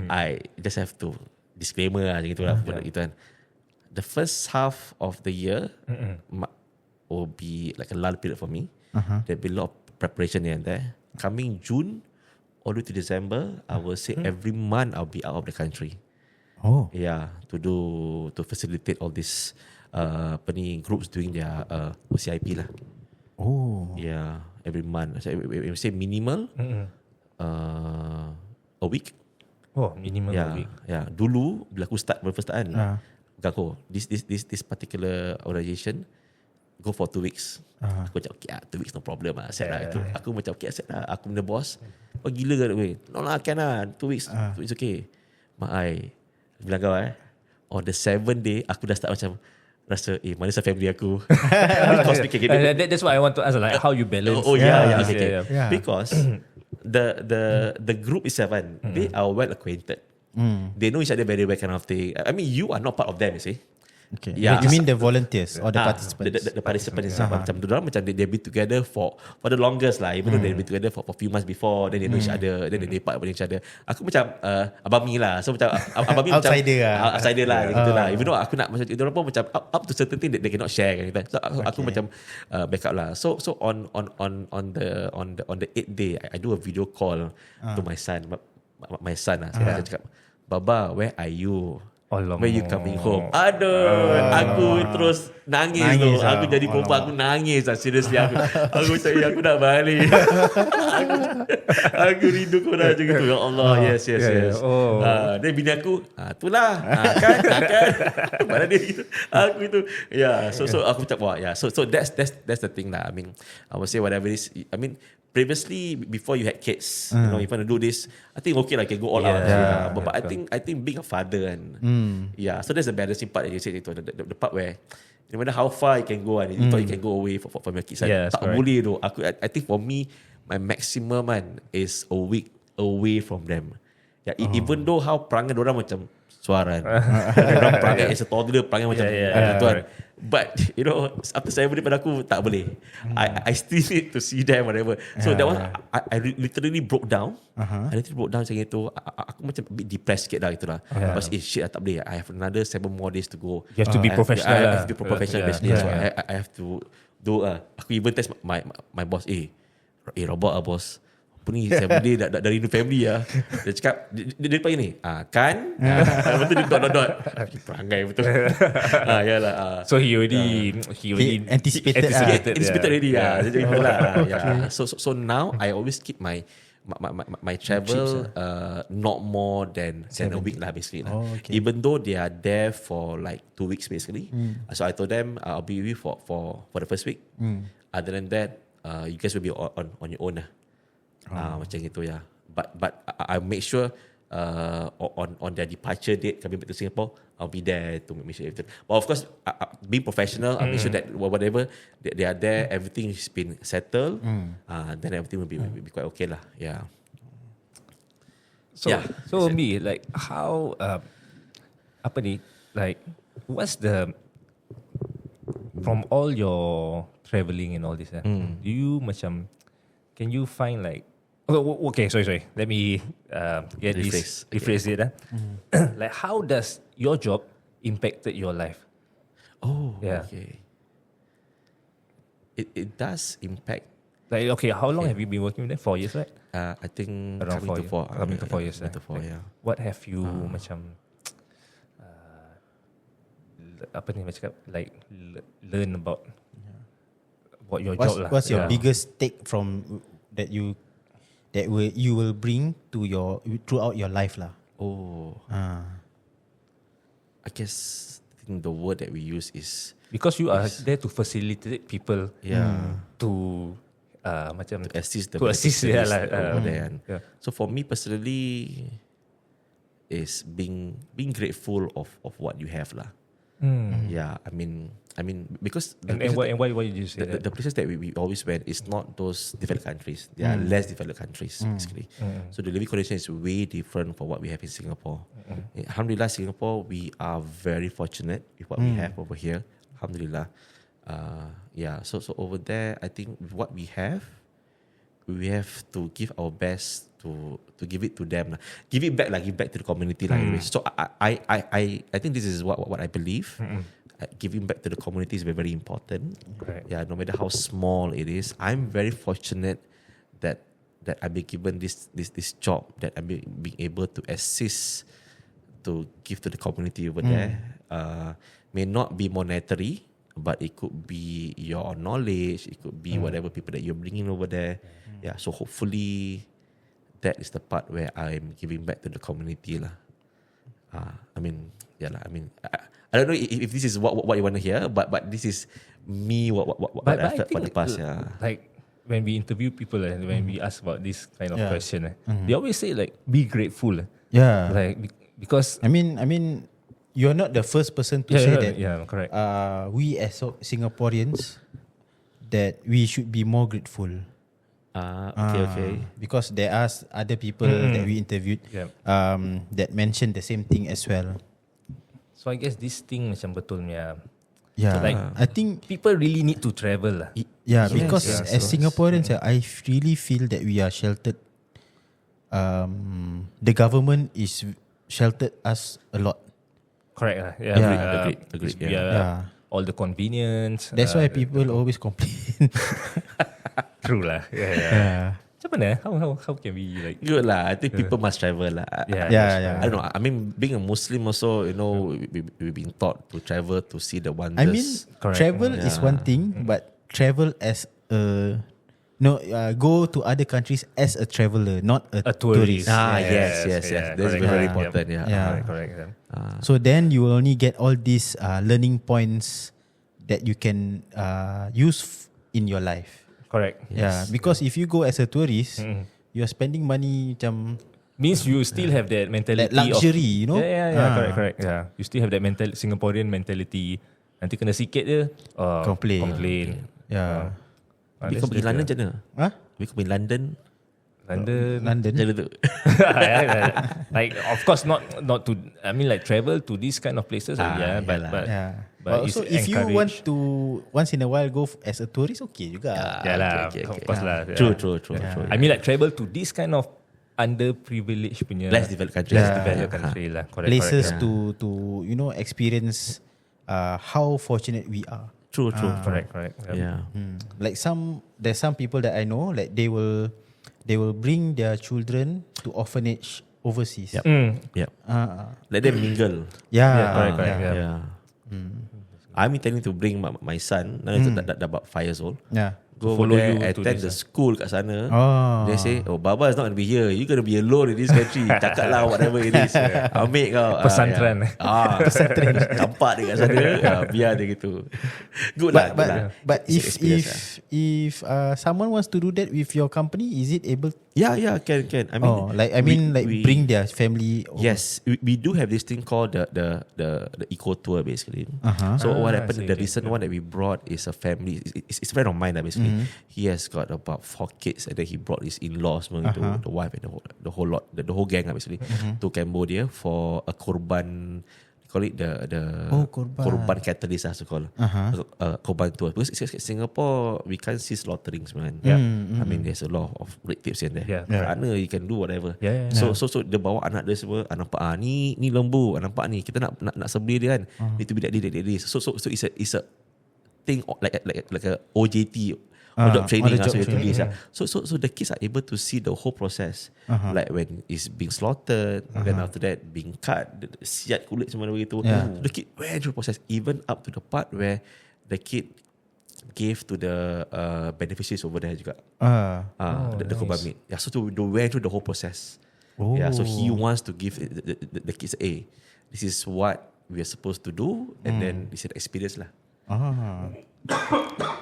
I just have to disclaimer lah, gitu lah. Gitu kan. The first half of the year will be like a lull period for me. There'll be a lot of preparation here and there. Coming June all the way to December, I will say every month I'll be out of the country. Oh. Yeah, to facilitate all these groups doing their OCIP lah. Oh. Yeah, every month. So, we say minimal a week. Oh, minimal a week. Yeah. Dulu bila aku start kan, aku this particular organisation go for 2 weeks. Aku macam okay 2 weeks no problem lah. Set lah itu. Aku macam okay set lah. Aku punya boss. Oh gila ke weh? No lah can lah. 2 weeks. 2 weeks okay. Mak ai bilang kau on the 7th day aku dah start macam rasa mana sa family aku. Because that's what I want to ask, like how you balance. Okay. Because the group itself they are well acquainted. They know each other very well, kind of thing. I mean, you are not part of them, you see. Okay. Yeah. You mean the volunteers or the participants? The participants macam tu macam they be together for the longest lah. Even though they be together for few months before, then they know each other, then they part with each other. Aku macam abang mi lah. So macam abang mi macam outsider lah gitu lah. Even though aku nak macam itu pun macam up to certain thing that they cannot share kan. So aku macam backup lah. So on the 8th day, I do a video call to my son. My son lah. Saya cakap, Baba, where are you? when you coming home. Aduh, aku terus nangis tu. Aku jadi perempuan, aku nangis lah. Seriously, aku cakap, aku nak balik. aku rindu korang macam gitu. Ya Allah, yes. Dan bini aku, itulah, kan. Mana dia gitu. Aku itu. So aku cakap, wah, so that's the thing lah. I mean, I would say whatever it is. I mean, previously, before you had kids, you know, if you want to do this, I think okay, like, can go all out. But I think being a father and so that's the balancing part that you said. The part where no matter how far you can go and you thought you can go away from your kids, tak boleh tu. I think for me, my maximum is a week away from them. Even though how perangai diorang macam suara diorang perangai as a toddler, perangai macam tuan. But you know, after 7 days pada aku tak boleh. I still need to see them whatever. So that one I literally broke down. I literally broke down macam itu. Aku macam a bit depressed sikit lah itulah. But shit, tak boleh. I have another 7 more days to go. You have to be professional. I have to be professional basically. So I have to do. Aku even test my boss. Robot lah boss. Apa ni 7 day dari new family lah. Dia cakap dia panggil ni kan betul dia dot perangai betul. Yalah. So he already anticipated already. Jadi itulah. So now I always keep my travel not more than a week lah basically. Even though they are there for like 2 weeks basically. So I told them I'll be with you for the first week. Other than that, you guys will be on your own lah. Macam itu ya. But I make sure on their departure date coming back to Singapore, I'll be there to make sure everything. But of course, being professional, I'll make sure that whatever they are there, everything has been settled. Then everything will be quite okay lah. Yeah. So me, like how apa ni, like what's the from all your travelling and all this, do you macam can you find like okay, sorry. Let me rephrase it. Like, how does your job impacted your life? Okay. It does impact. Like, okay, how long have you been working with them? 4 years, right? I think around 4 years. Coming to 4 years. What have you macam apa ni macam like learn about what your job lah? What's your biggest take from that you will bring to throughout your life lah? I guess the word that we use is because you are there to facilitate people to macam to assist the So for me personally is being grateful of what you have lah. I mean because why did you say that? The places that we always went is not those developed countries. They are less developed countries basically. So the living condition is way different from what we have in Singapore. Alhamdulillah, Singapore, we are very fortunate with what we have over here. Alhamdulillah. So over there, I think with what we have to give our best to give it to them. Give it back to the community. So I think this is what I believe. Giving back to the community is very, very important. Right. No matter how small it is. I'm very fortunate that I've been given this job, that I'm being able to assist, to give to the community over there. May not be monetary, but it could be your knowledge, it could be whatever people that you're bringing over there. So hopefully that is the part where I'm giving back to the community lah. I don't know if this is what you want to hear, but this is me what I felt for the past. Like when we interview people and when we ask about this kind of question, they always say like be grateful. Like because I mean you're not the first person to say that. Correct. We as Singaporeans that we should be more grateful. Okay. Because there are other people that we interviewed that mentioned the same thing as well. So I guess this thing macam betul punya. Like I think people really need to travel lah. Because as Singaporeans, I really feel that we are sheltered. The government is sheltered us a lot. Correct lah. Agreed. All the convenience. That's why people always complain. True lah. Macam mana? How can we like? Good lah. I think people must travel lah. Yeah. I don't know. I mean, being a Muslim also, we've been taught to travel to see the wonders. I mean, Correct. travel is one thing, but travel as a go to other countries as a traveler, not a tourist. Yes. That's correct. very Yeah. important. Yeah. Correct. So then you will only get all these learning points that you can use in your life. Correct. Yeah, because if you go as a tourist, you are spending money macam Means you still have that mentality that luxury, you know. Yeah, correct. Yeah, you still have that Singaporean mentality. Nanti kena sikit je, complain. Yeah. Tapi kau pergi London macam mana? Huh? Tapi kau pergi London London. macam mana tu? Like of course not to. I mean like travel to these kind of places. But But it's also if you encouraged. want to once in a while go as a tourist, okay juga. Okay. Of course lah. True. I mean like travel to this kind of underprivileged punya Less developed country. less developed country lah. Correct. Places correct, to experience how fortunate we are. True. Correct. Yeah. Like there's some people that I know, like they will bring their children to orphanage overseas. Yep. Let them mingle. correct. Yeah. I'm intending to bring my son. Now he's dah about 5 years old. Yeah. Go Follow over there, you to attend this, the school kat sana. Oh. They say, Baba is not going to be here. You're going to be alone in this country. Cakap lah whatever it is. Ambil kau. Pesantren. Pesantren. Campak dia kat sana. Biar dia gitu. Good lah. But It's an experience, if someone wants to do that with your company, is it able? Yeah, can. I mean, we bring their family over. Yes, we do have this thing called the eco tour basically. So what happened? The recent one that we brought is a family. It's a friend of mine basically. He has got about 4 kids, and then he brought his in-laws, the wife and the whole lot, the whole gang basically, to Cambodia for a korban. Call it the korban catalyst so called korban tour, because in Singapore we can't see slaughterings, man. I mean there's a lot of red tapes in there. Kerana you can do whatever. So dia bawa anak dia semua, nampak ni lembu, nampak ni kita nak sebeli dia kan, need to be like this. So it's a thing like a OJT. On-the-job training. So the kids are able to see the whole process, like when it's being slaughtered, then after that being cut, siat kulit semua begitu. The kid went through the process, even up to the part where the kid gave to the beneficiaries over there juga. The korban meat. Yeah, so they went through the whole process. Yeah, so he wants to give the kids this is what we are supposed to do, and then this is the experience lah.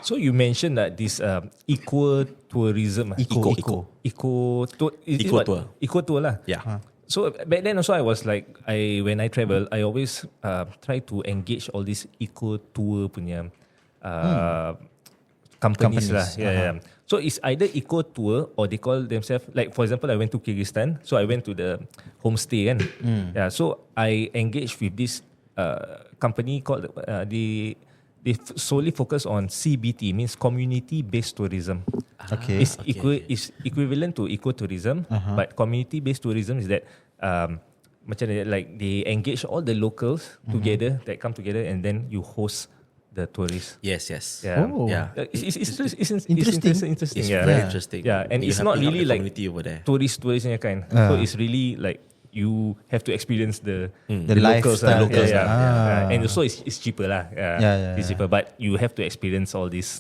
So you mentioned that this eco-tourism. Eco tour. Eco tour lah. Yeah. So back then also I was like, when I travel, I always try to engage all these eco tour punya companies lah. Yeah. So it's either eco tour or they call themselves, like for example, I went to Kyrgyzstan, so I went to the homestay kan. Yeah. So I engaged with this company called they solely focus on CBT, means community-based tourism. Okay. It's equivalent to ecotourism, but community-based tourism is that macam like they engage all the locals together, that come together, and then you host the tourists. Yes. Yeah. It's interesting. It's Yeah. very interesting. Yeah, and You it's have not the really like community over there. tourist kind. So it's really like you have to experience the locals. lifestyle. Yeah. And also it's cheaper lah. Yeah. It's cheaper, but you have to experience all this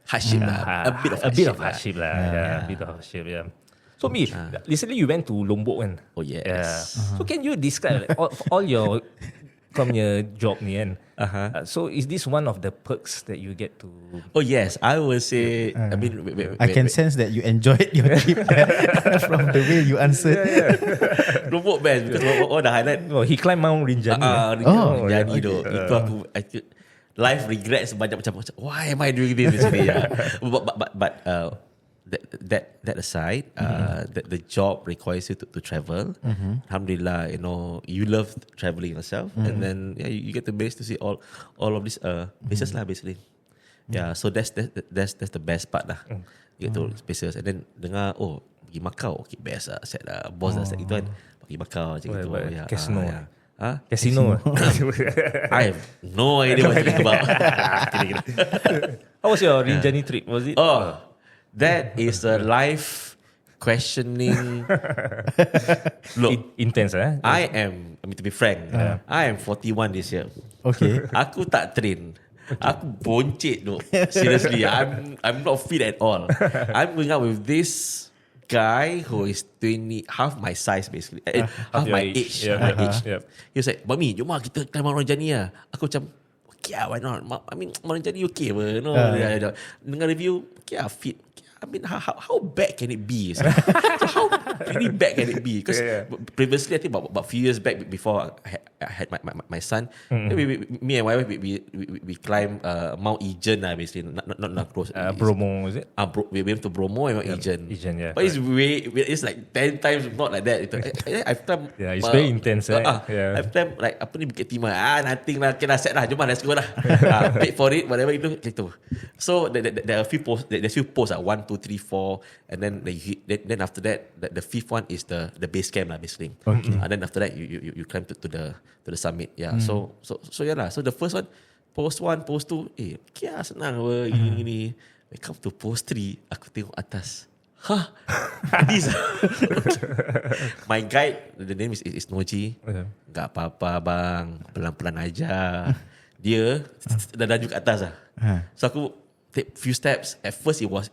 Hardship lah. A bit of hardship lah. A bit of hardship. Yeah. So recently you went to Lombok kan? Oh yes. Yeah. So can you describe like, all your from your job ni kan? So is this one of the perks that you get to? Oh yes, I will say. I mean, I can sense that you enjoyed your trip from the way you answered. Lombok best because all the highlight. Oh, he climbed Mount Rinjani. Rinjani tu. Itu aku life regrets banyak macam why am I doing this di sini? But that aside, the job requires you to travel. Alhamdulillah, you love traveling yourself, and then you get the base to see all of these places lah basically. Yeah, so that's the best part lah. You get to places, and then dengar pergi Macau, okay best lah, set lah, bos dah set itu kan, pergi Macau macam gitu. Casino. Casino. I have no idea what it's about. How was your Rinjani trip? Was it? That is a life questioning. Look, Intense, eh? to be frank, I am 41 this year. Okay. Aku tak train. Aku boncit duk. Seriously, I'm not fit at all. I'm going out with this guy who is 20, half my size basically. Half my age. Yeah, My age. yeah. He was like, Mami, jom lah kita climb Mount Rinjani lah. Aku macam, okay lah, why not? I mean, Mount Rinjani okay apa? No, dengar review, okay lah, fit. I mean, how bad can it be? So how really bad can it be? Because previously, I think about few years back before I had my son, me and my wife we climbed Mount Ijen basically, not close. Bromo, is it? We went to Bromo and Mount Ijen. Ijen, yeah. But it's like 10 times not like that. I've climbed. Yeah, it's very intense. Yeah. I've climbed like apa ni Bukit Timah. Nothing lah. Okay lah, set lah. Jom lah, let's go lah. Paid for it, whatever itu. So there are a few posts. There's few posts. 1, 2, 3, 4, and then after that, the fifth one is the base camp lah, basically. Okay. And then after that, you climb to the summit. Yeah. So yeah lah. So the first one, post 1, post 2, kia senang apa gini. We come to post 3, aku tengok atas. This. My guide, the name is Noji. Gak apa-apa bang, pelan-pelan aja. Dia dah juga atas lah. So aku take few steps. At first it was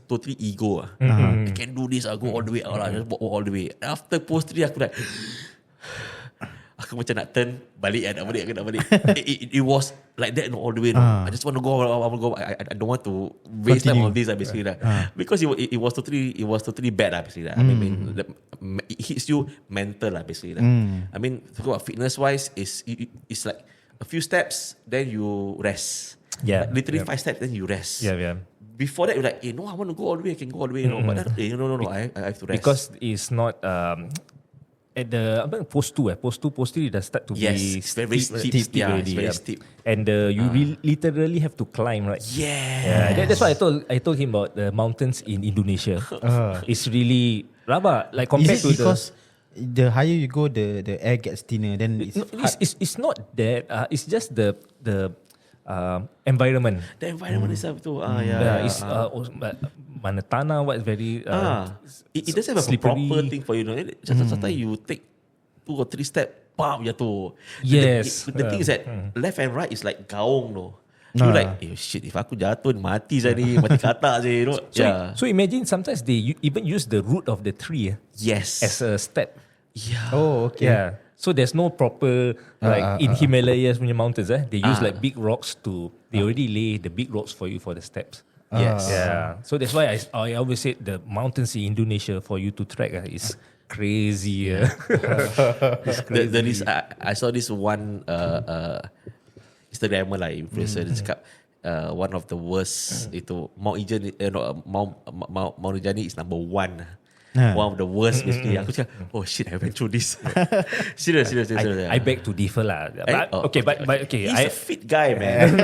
totally ego. I can do this. I go all the way out lah. Just walk all the way. After post 3 aku like, aku macam nak turn balik. Nak balik. It was like that all the way. I just want to go. I don't want to waste time on this basically. Because it was totally bad basically. I mean, it hits you mental basically. I mean, talking about fitness wise, it's like a few steps, then you rest. Yeah, literally 5 steps, then you rest. Yeah. Before that, you're like, no, I want to go all the way. I can go all the way. No, but no. I have to rest. Because it's not at the post 2, post 3 dah start to be very steep. Yeah, already, it's very steep. And you literally have to climb, right? Yeah. That's why I told him about the mountains in Indonesia. It's really rabak. Like compared to because the higher you go, the air gets thinner. Then it's not that. It's just the environment. The environment itself too. It's mana tanah, what very it doesn't have slippery. a proper thing for you. Sometimes you take 2 or 3 steps, bam, jatuh. Yes. The thing is that left and right is like gaung, no. You like, shit, if aku jatuh mati saya ni, mati kata je, you know. So imagine sometimes they even use the root of the tree as a step. Yeah. Oh, okay. Yeah. So there's no proper in Himalayas punya mountains. They use like big rocks they already lay the big rocks for you for the steps. Yes. Yeah. So that's why I always said the mountains in Indonesia for you to trek is crazy. It's crazy. I saw this one Instagrammer lah, influencer, dia cakap one of the worst itu Mount Ijen, Mount Rinjani is number 1. One of the worst basically. Aku cakap, oh shit, I went through this. Serious. I beg to differ lah. But He's a fit guy, man.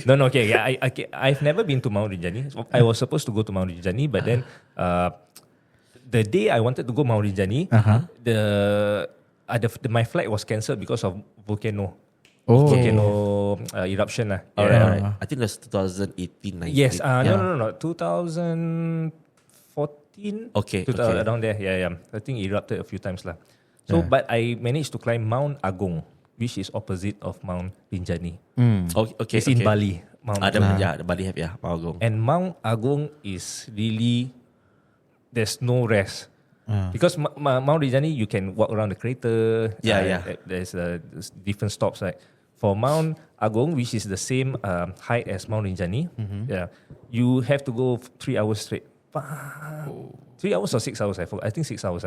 No, okay. Yeah, I've never been to Mount Rinjani. I was supposed to go to Mount Rinjani, but then the day I wanted to go Mount Rinjani, my flight was cancelled because of volcano eruption lah. Alright. I think that's 2018, 19. Yes. No. 2014. Okay. Around there. Yeah. I think it erupted a few times lah. So, but I managed to climb Mount Agong, which is opposite of Mount Rinjani. Okay. It's in Bali. Bali have Mount Agong. And Mount Agong is really, there's no rest. Because Mount Rinjani, you can walk around the crater. There's different stops, right? For Mount Agong, which is the same height as Mount Rinjani, you have to go 3 hours straight. 3 hours or 6 hours, I forgot. I think 6 hours.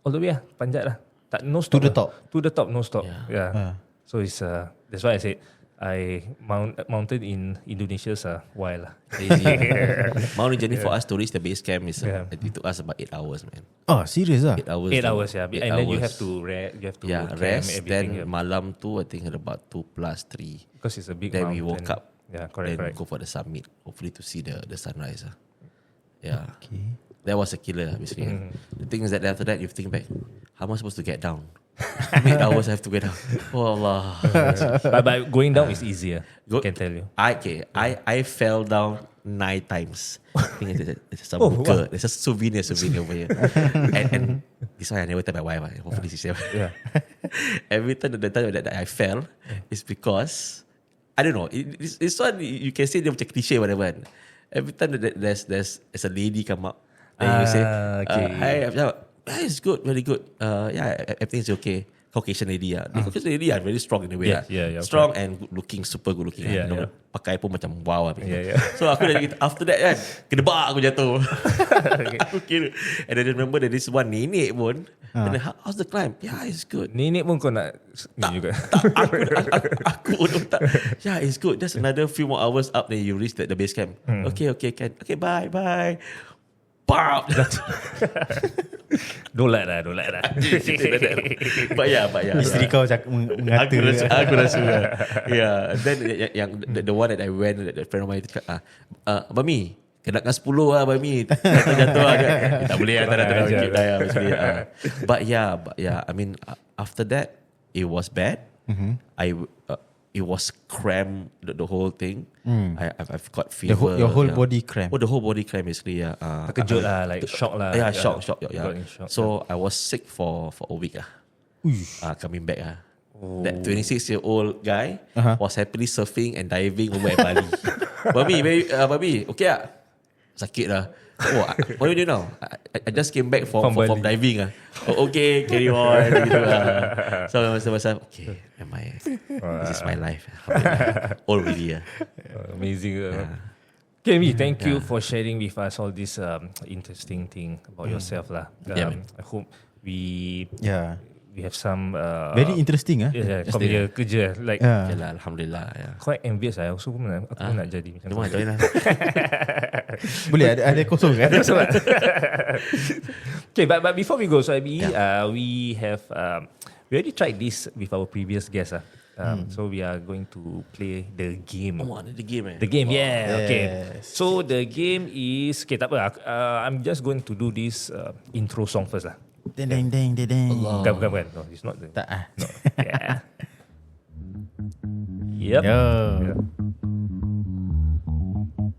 All the way, panjat lah. No stop. To the top? To the top, no stop. Yeah. So it's that's why I said, mountain in Indonesia is wild lah. Mount Rinjani for us to reach the base camp is it took us about 8 hours, man. Oh, serious 8 hours. 8 hours, yeah. And then you have to rest. Then malam tu I think at about 2 plus 3. Because it's a big then mountain. we woke up. Yeah, correct. Then go for the summit, hopefully to see the sunrise. Yeah. Okay. That was a killer, basically. The thing is that after that you think back, how am I supposed to get down? 8 hours I have to get down. Oh Allah. But going down is easier. I can tell you. I fell down 9 times. I think it's some buka. There's a souvenir over here. and this one I never tell my wife. Hopefully she said. Yeah. Every time the time that I fell is because I don't know. This one you can say dia macam cliche whatever. Every time that there's a lady come up, then you say, "Hi, it's good, very good. Everything's okay." Caucasian lady Caucasian lady are very strong in a way strong and good looking, super good looking pakai pun macam wow So aku dah after that kan kedebak aku jatuh. Aku kira. And then remember that this one nenek pun and then, how's the climb? Yeah, it's good. Nenek pun kau nak ni juga. Aku tak. Yeah, it's good. Just another few more hours up, then you reach the base camp. Okay, can. Okay, bye. Bam. Dolak dah. But yeah. Isteri kau mengata. Aku rasa. Yeah. Then yang the one that I went, that friend of mine cakap, Bami, kenakan 10 lah Bami. Jatuh lah. Tak boleh tak. But yeah. I mean, after that, it was bad. It was cramp, the whole thing. I've got fever. Your whole body cramp. The whole body cramp basically. Terkejut lah, like shock lah. Yeah, shock. Yeah. Shock. So I was sick for a week. Coming back. That 26-year-old guy was happily surfing and diving over at Bali. Babi, okay lah? Sakit lah. What do you do now? I just came back from diving. Okay, carry on. Gitu lah. So I myself, okay, this is my life. Already. Amazing. Okay, Mi, thank you for sharing with us all this interesting thing about yourself lah. I hope we have some very interesting kau punya kerja like yalah, alhamdulillah. Quite envious lah. Aku pun nak jadi macam tu. Join lah. Boleh ada kosong kan? Okay, but before we go, Suhaimi, we have we already tried this with our previous guest. So we are going to play the game. The game. The game, okay. So the game is tak apa. I'm just going to do this intro song first lah. Ding. Bukan. No, it's not. Tak No. Yeah. Yep. Yeah.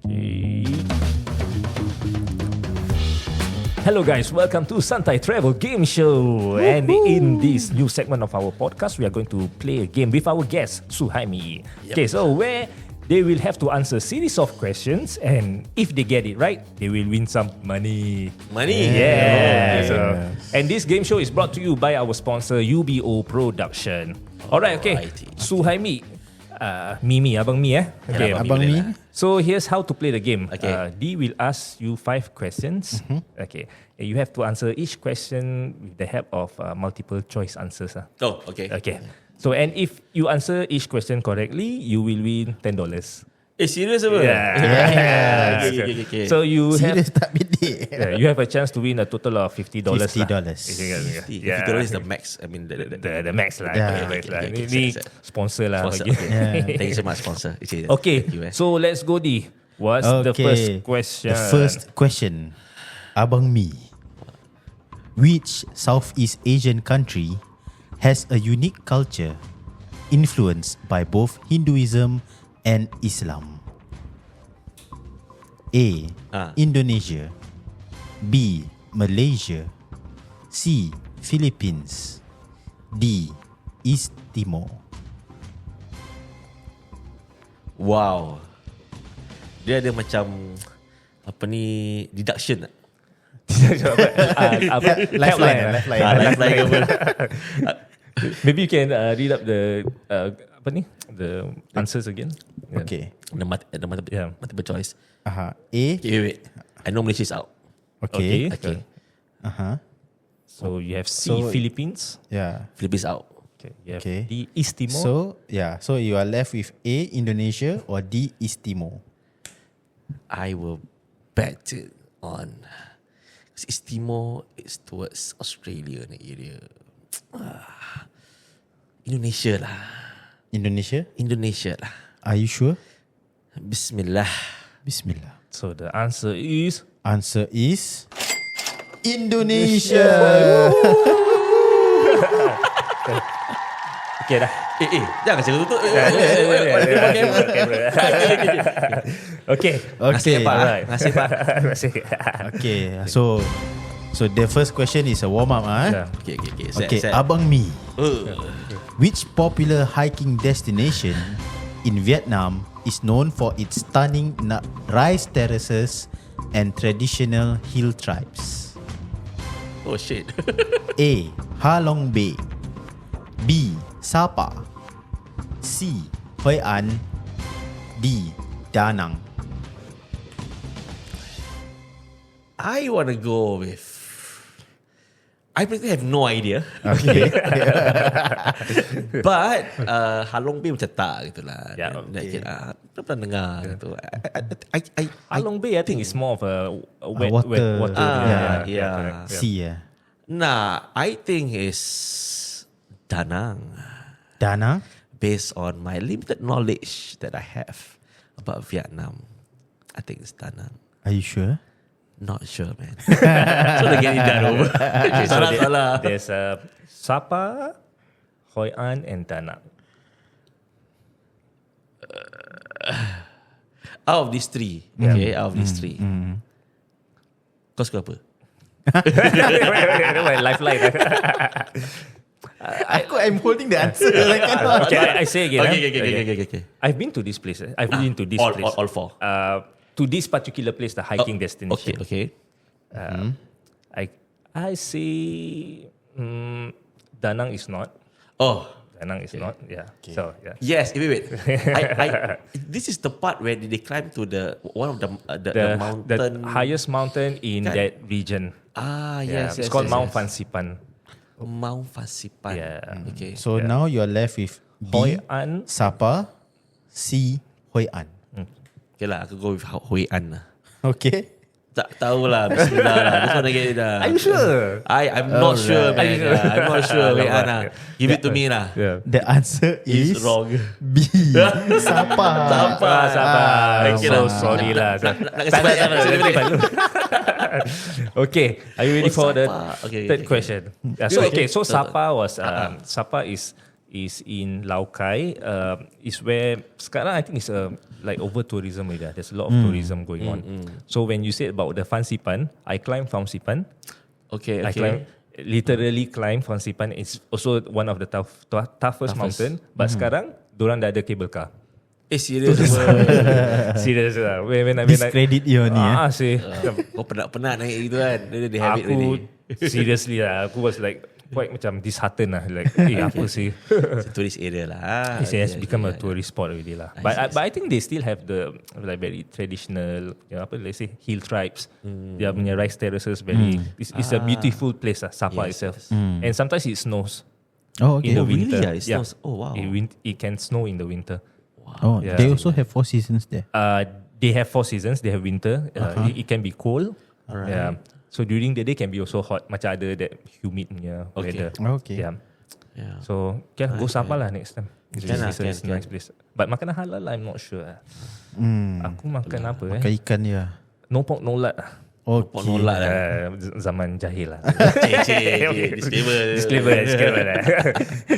Okay. Hello guys, welcome to Santai Travel Game Show. And in this new segment of our podcast, we are going to play a game with our guest, Suhaimi. Okay, so where they will have to answer series of questions, and if they get it right, they will win some money. Yeah. And this game show is brought to you by our sponsor, UBO Production. Alright, okay. Suhaimi, Mimi, Abang Mi Okay. Abang Mi. So here's how to play the game. Okay. D will ask you 5 questions. Okay. And you have to answer each question with the help of multiple choice answers. Oh, okay. Okay. So and if you answer each question correctly, you will win $10. Serious apa? Yeah. Okay. So you Serious tak bedek. you have a chance to win a total of $50. $50. Yeah. $50 is the max. I mean The max lah. Okay. Ini sponsor lah. Sponsor, bagi. okay. Thank you so much, sponsor. Okay. So let's go D. What's the first question? The first question, Abang Mi. Which Southeast Asian country has a unique culture influenced by both Hinduism and Islam? A. Indonesia. B. Malaysia. C. Philippines. D. East Timor. Wow. Dia ada macam apa ni, deduction tak? Lifeline. Lifeline. Maybe you can read up the the answers again. Okay. The multiple choice. A. Okay, wait. I know Malaysia is out. Okay. So you have C, So- Philippines. Yeah. Philippines out. Okay. You have Okay. D, East Timor. So you are left with A, Indonesia, or D, East Timor. I will bet it on East Timor is towards Australia ni area. Indonesia lah. Are you sure? Bismillah. So the answer is Answer is Indonesia. okay dah. Jangan cakap tutup. Okay. Nasib Pak. Alright. Nasib Pak. Okay, so the first question is a warm up. Yeah. Okay. Set. Abang Mi. Which popular hiking destination in Vietnam is known for its stunning rice terraces and traditional hill tribes? Oh shit. A. Ha Long Bay. B. Sapa. C. Hoi An. D. Da Nang. I want to go with. I really have no idea. Okay. But Halong Bay macam tak gitu lah. Yeah, Tak pernah dengar gitu. Along Bay, I think it's more of a wet water. water. Yeah. C. Nah, I think is Da Nang. Da Nang? Based on my limited knowledge that I have about Vietnam. I think it's Da Nang. Are you sure? Not sure, man. So they're getting that over. Salah. There's Sapa, Hoi An, and Da Nang. Out of these three. Okay, out of these three. Kau suka apa? Lifeline. I'm holding the answer. Okay, I say again. Okay. I've been to this place. I've been to this place. All four. To this particular place, the hiking destination. Okay. I say Da Nang is not. Oh. Da Nang is not. Yeah. Okay. So yeah. Yes, wait. This is the part where they climb to one of the mountain. The highest mountain in that region. Yes. It's called Mount Fansipan. Mount Fansipan. Yeah. Okay. So now you're left with Hoi B. An. Sapa. C. Hoi An. Okay lah, aku go with Hoi An lah. Okay. Tak tahulah. Bismillah lah. This one again dah. Are you sure? I'm not sure, man. I'm not sure. Hoi An lah. Give it to me lah. Yeah. The answer is wrong. B. Sapa. Okay So lah. sorry lah. Nak kasi balik. Okay, are you ready for the Okay, third question? So So- Sapa was Sapa is in Laokai. Is where sekarang I think it's like over tourism area. There's a lot of tourism going on. So when you said about the Fansipan, I climbed Fansipan. Okay. I literally climb Fansipan. It's also one of the toughest mountain. But sekarang, dorang dah ada cable car. Serius. Serious lah. When Discredit you ni. sih. Kau penat naik itu kan. They have it already. Seriously lah, aku was like quite macam disheartened lah. Like, apa sih? It's a tourist area lah. It has become a tourist spot already lah. But I think they still have the like very traditional, let's say hill tribes. Dia punya rice terraces it's a beautiful place lah, Sapa itself. And sometimes it snows. Oh, okay. In the winter. Really? It snows? Oh, wow. It can snow in the winter. Oh, Yeah. they also have 4 seasons there. They have 4 seasons. They have winter. It can be cold. Alright. Yeah. So during the day can be also hot. Macam ada that humid punya weather. Okay. Yeah. Yeah. So go Sapa lah next time. It's a nice can. place. But makanan halal I'm not sure. Aku makan apa Makan ikan dia. No pork no lard. Pok nolak lah. Zaman jahil lah. Disclaimer.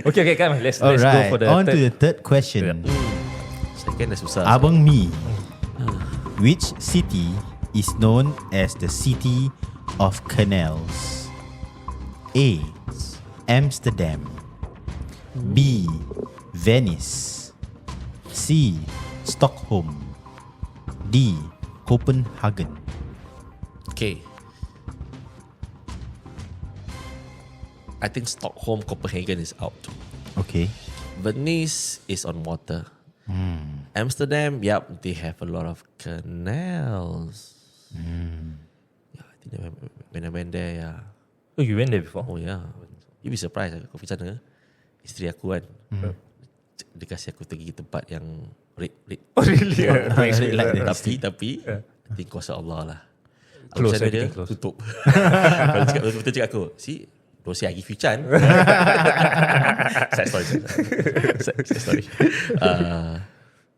Okay, come on. Let's go Alright, for the on to third. the third question. Second dah susah. Abang Mi, which city is known as the city of canals? A. Amsterdam. B. Venice. C. Stockholm. D. Copenhagen. Okay. I think Stockholm, Copenhagen is out. Okay. Venice is on water. Amsterdam, they have a lot of canals. Yeah, I think when I went there, Oh, you went there before? Oh yeah. You be surprised aku pergi sana. Isteri aku kan. Dia kasih aku pergi tempat yang red. Oh, really? Tapi I think kuasa Allah lah. Close, Aku sana dia everything close. tutup. Kalau betul cakap aku, see, dosi lagi Fichan. Sad story.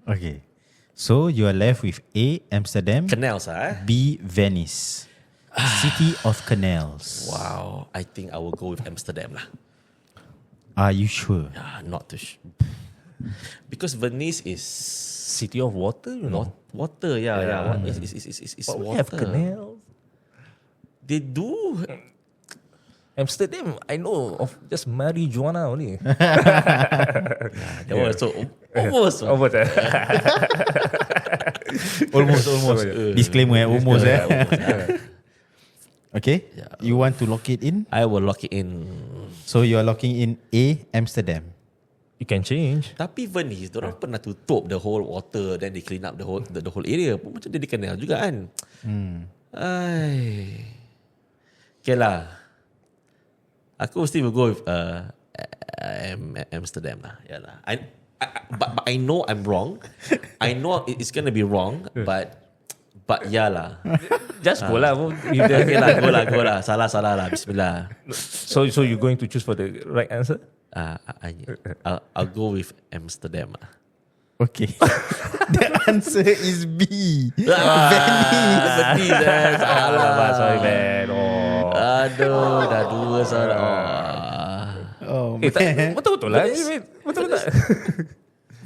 Okay. So you are left with A. Amsterdam. Canals B. Venice. City of canals. Wow. I think I will go with Amsterdam lah. Are you sure? Not too sure. Because Venice is City of water, you know. water. Yeah. It's But we water. have canals. They do. Amsterdam, I know of just marijuana only. That was so almost. Almost. Almost. Disclaimer, almost. Okay. Yeah. You want to lock it in? I will lock it in. So you are locking in A, Amsterdam. You can change. Tapi Venice, diorang pernah tutup the whole water, then they clean up the whole area. Pun macam dia dikenal juga kan. Okay lah. Aku mesti will go with Amsterdam lah. Yalah. But I know I'm wrong. I know it's gonna be wrong. But yeah lah. Just go lah. Okay lah, go lah. Salah lah. Bismillah. So you're going to choose for the right answer? I'll go with Amsterdam lah. Okay. The answer is B. Venice. Alamak, sorry man. Aduh, dah dua salah. Oh, Betul-betul lah. Betul tak?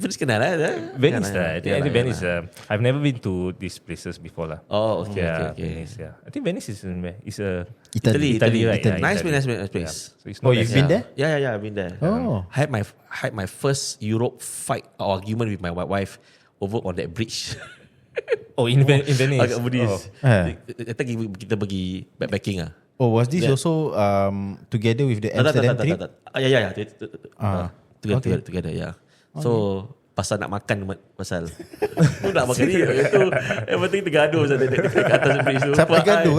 Venice kenal lah. Venice lah. I think Venice. I've never been to these places before lah. Oh, okay. Venice. Yeah. I think Venice is Italy, right? Italy. Nice Italy. place. So it's Oh, not you've as- been there? Yeah, I've been there. Oh. I had my first Europe fight or argument with my wife over on that bridge. Oh, in Venice. Agak Buddhist. Kita pergi backpacking ah. Oh, was this also together with the Amsterdam trip? Yeah. Together, yeah. So pasal nak makan pasal tu nak makan ni itu yang penting tergaduh pasal dekat atas bridge tu. Siapa gaduh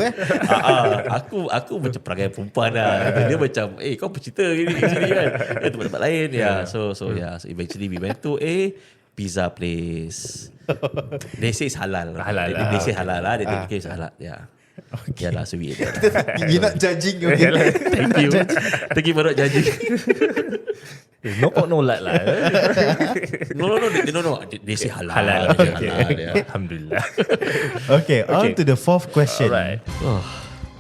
Aku macam perangai perempuan lah. Dia macam kau bercerita gini kan. Tempat-tempat lain ya. So eventually we went to a pizza place. They say it's halal. They say halal lah. They think it's halal. Yeah. Okay. Yalah, so we ate that. You're not judging, okay? Thank you for not judging. No pork, no lard lah. No. They say halal. Halal. They say Okay. halal, yeah. Alhamdulillah. Okay, on to the fourth question. Alright.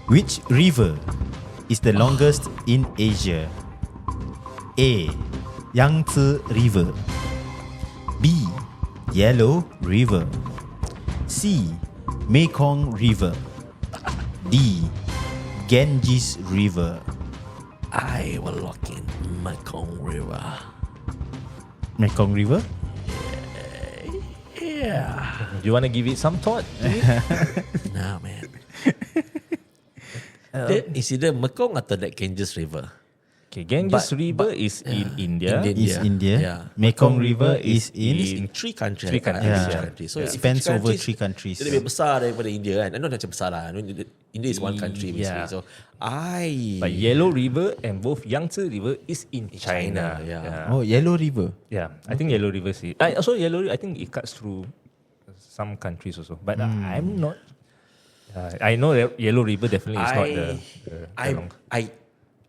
Which river is the longest in Asia? A. Yangtze River. B. Yellow River. C. Mekong River. D. Ganges River. I will lock in Mekong River. Mekong River? Yeah. Do you want to give it some thought? Nah, man. Is either Mekong atau that Ganges River? Okay, Ganges River is in India. Is India. Yeah. Mekong River is in In three countries. Three countries, yeah. So if spans three over countries, 3 countries. dia lebih besar daripada India kan. Not macam besar lah. India is one country basically. Yeah. So But Yellow River and both Yangtze River is in China. yeah. Oh, Yellow River. Yeah, I think Yellow River. Also Yellow River, I think it cuts through some countries also. But I'm not. I know that Yellow River definitely is not the long.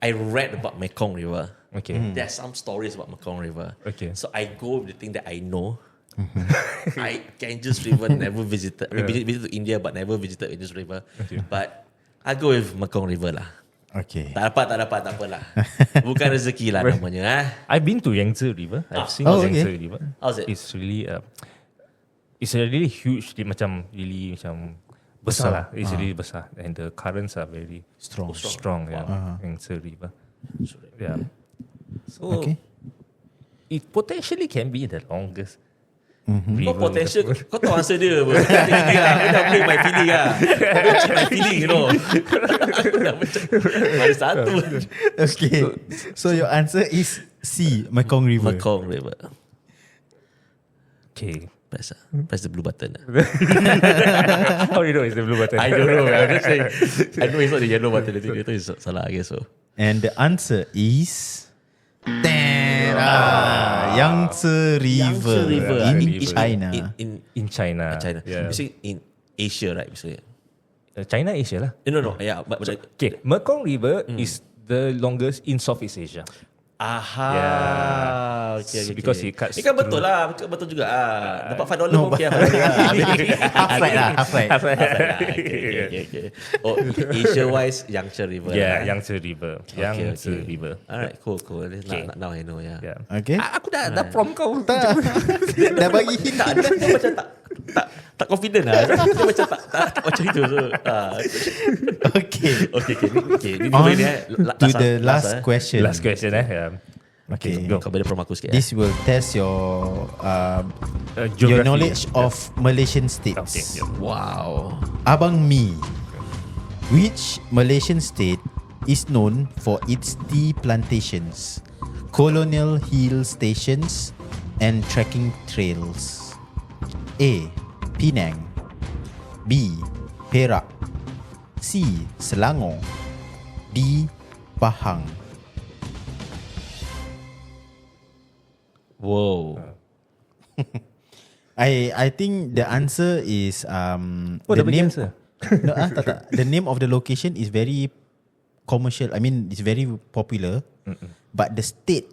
I read about Mekong River. Okay. There are some stories about Mekong River. Okay. So I go with the thing that I know. Ganges River never visited. Visited to India but never visited Ganges River. Okay. But I go with Mekong River lah. Okay. Tak dapat, tak apalah. Bukan rezeki lah namanya. I've been to Yangtze River. I've seen okay. Yangtze River. How's it? It's really it's a really huge. Dia macam really macam besar lah. It's really besar, and the currents are very strong. Yeah, Yangtze River. Yeah. So it potentially can be the longest. Kau potential, kau tahu answer dia apa? Kau dah play my feeling lah. Kau check my feeling, you know. Aku dah macam ada satu. Okay. So your answer is C, Mekong River. Mekong River. Okay. Press the blue button. How do you know it's the blue button? I don't know. I'm just saying. I know it's not the yellow button. I think it's salah, I guess so. And the answer is Yangtze River, in China. In China. China. Yeah. You see in Asia, right? Basically. China, Asia lah. No. Yeah, but Okay, Mekong River is the longest in Southeast Asia. Aha. Yeah. Okay. Because he cuts Ini kan betul through. lah. Betul juga. Dapat $5 pun okay. Half right. Okay. Oh, Asia-wise, Yangtze River. Yeah, Yangtze River. Okay. River. Alright, cool. Okay. Now I know, yeah. Okay. Aku dah prompt kau. Dah bagi hint. Dia macam tak confident lah. Dia macam tak macam itu. Okay. Ini On boleh dia. to the last question. Last question Yeah. Okay. Kau boleh prompt aku sikit. This will test your Geography. your knowledge of Malaysian states. Okay. Yeah. Wow. Abang Mi, which Malaysian state is known for its tea plantations, colonial hill stations, and trekking trails? A. Penang, B. Perak, C. Selangor, D. Pahang. Wow. I think the answer is The name. Answer. No, tak. The name of the location is very commercial. I mean, it's very popular. But the state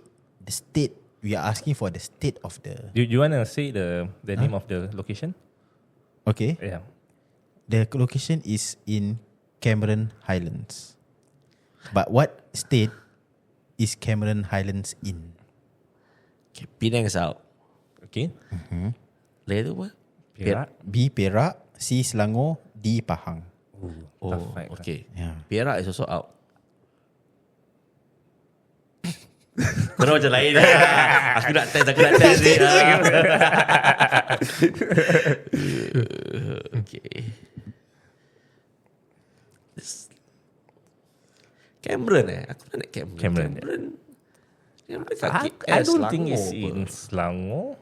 we are asking for the state of the. Do you want to say the name of the location? Okay. Yeah. The location is in Cameron Highlands. But what state is Cameron Highlands in? Okay, Penang is out. Okay. Later apa? Perak. B. Perak, C. Selangor, D. Pahang. Oh, Tough fight, okay. Yeah. Perak is also out. Kau macam lain Aku nak test ni. Okay. Cameron Aku nak nak Cameron. I don't think it's in Selangor.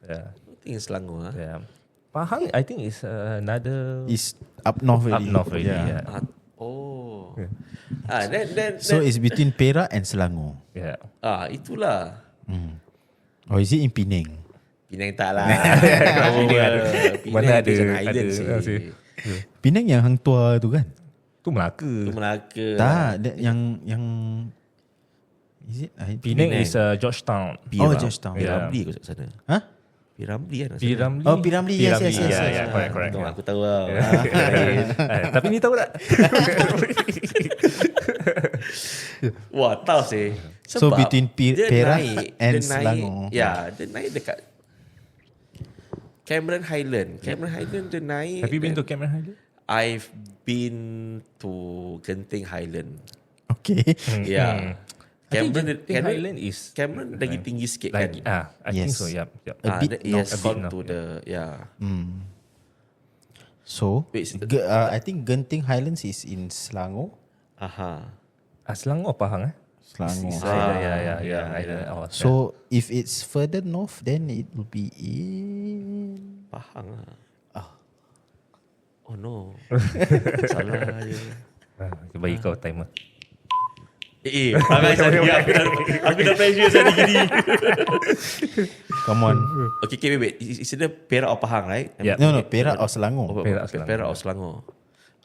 Yeah. I think it's Selangor. Yeah. Pahang, I think is another. Is up north already. Up north already. Yeah. Oh. Yeah. Then So it's between Perak and Selangor. Yeah. Itulah. Or is it in Penang? Penang tak lah. Mana ada island ada, sih. Penang yang hang tua tu kan? Tu Melaka. Itu Melaka. Tak, yang is it? Penang is Georgetown. Georgetown. Piramli aku kat sana. Huh? Piramli kan? Piramli. Oh, Piramli. Yes. Yeah, correct. Aku tahu lah. Tapi ni tahu tak? Wah, tahu sih. So between dia Perak naik, and dia naik, Selangor. Ya, dia naik dekat Cameron Highland. Cameron Highland dia naik. Have you been to Cameron Highland? I've been to Genting Highland. Okay. Yeah. Cameron Highland is Cameron lagi tinggi sikit lagi. kan? I think so. Yep. A bit He has north. gone A bit to north, the So, Wait, I think Genting Highlands is in Selangor. Aha. Selangor Pahang Selangor. Yeah. So, if it's further north, then it will be in... Pahang lah. Oh no. Salah je. Bagi kau timer. Perangai saya aku dah pressure saya gini. Come on. Okay, wait. It's either Perak or Pahang, right? Yeah. No, Perak or Selangor. Perak or Selangor.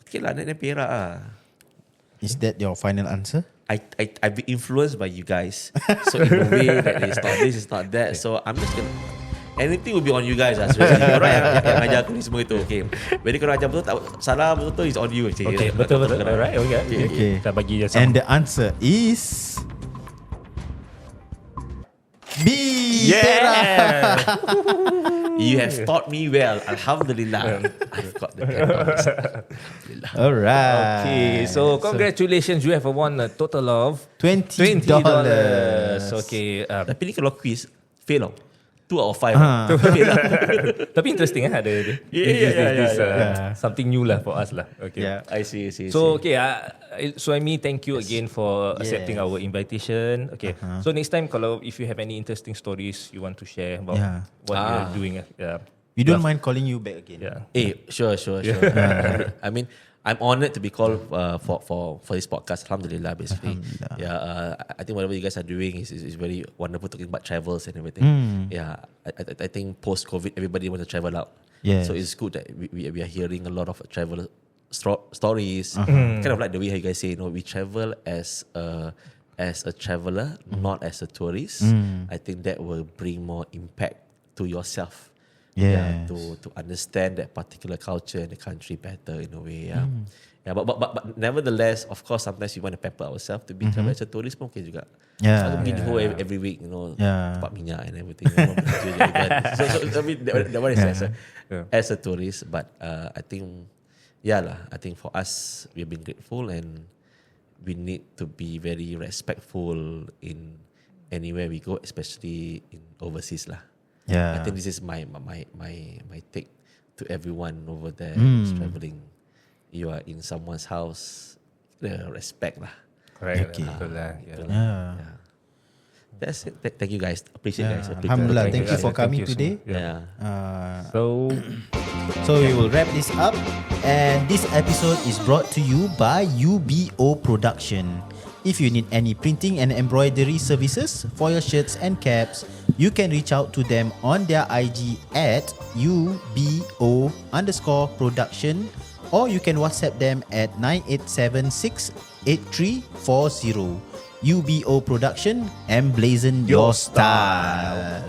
Okay lah, naik Perak lah. Is that your final answer? I've been influenced by you guys. So in a way that it's not this, it's not that. So I'm just gonna anything will be on you guys lah. Seriously. Korang yang ajar aku ni semua itu. Okay. Jadi korang ajar betul tak salah betul is on you. Okay, betul. Alright, okay. Kita bagi je. And the answer is B. Yeah. You have taught me well. Alhamdulillah. I've got the $10. Alhamdulillah. Alright. Okay, so congratulations, you have won a total of $20. Okay, Tapi ni kalau quiz fail tau. 2 out of 5. tapi interesting ada dia. Something new lah for us lah. Okay. Yeah. I see. So okay, Suhaimi, thank you again for accepting our invitation. Okay, so next time kalau if you have any interesting stories you want to share about what you're doing, We don't mind calling you back again. yeah. Sure. I mean, I'm honoured to be called for this podcast. Alhamdulillah, basically. Alhamdulillah. Yeah, I think whatever you guys are doing is very wonderful. Talking about travels and everything. Yeah, I think post COVID, everybody wants to travel out. Yes. So it's good that we are hearing a lot of travel stories. Kind of like the way how you guys say, we travel as a as a traveler, not as a tourist, I think that will bring more impact to yourself. Yes. To understand that particular culture and the country better in a way. But nevertheless, of course, sometimes we want to pamper ourselves to be travel as a tourist pun okay juga. Yeah. So pergi Johor every week, tempat minyak and everything. So I mean, that one is as a tourist, but I think, I think for us, we've been grateful and we need to be very respectful in anywhere we go, especially in overseas lah. Yeah. I think this is my take to everyone over there who's traveling. You are in someone's house, respect lah. Correct. Okay. Betul lah. Yeah. That's it. Thank you guys. Appreciate guys. Alhamdulillah. Thank you for Thank coming you so today. much. So So we will wrap this up, and this episode is brought to you by UBO Production. If you need any printing and embroidery services for your shirts and caps, you can reach out to them on their IG at UBO_production, or you can WhatsApp them at 98768340. UBO Production, Emblazon your style.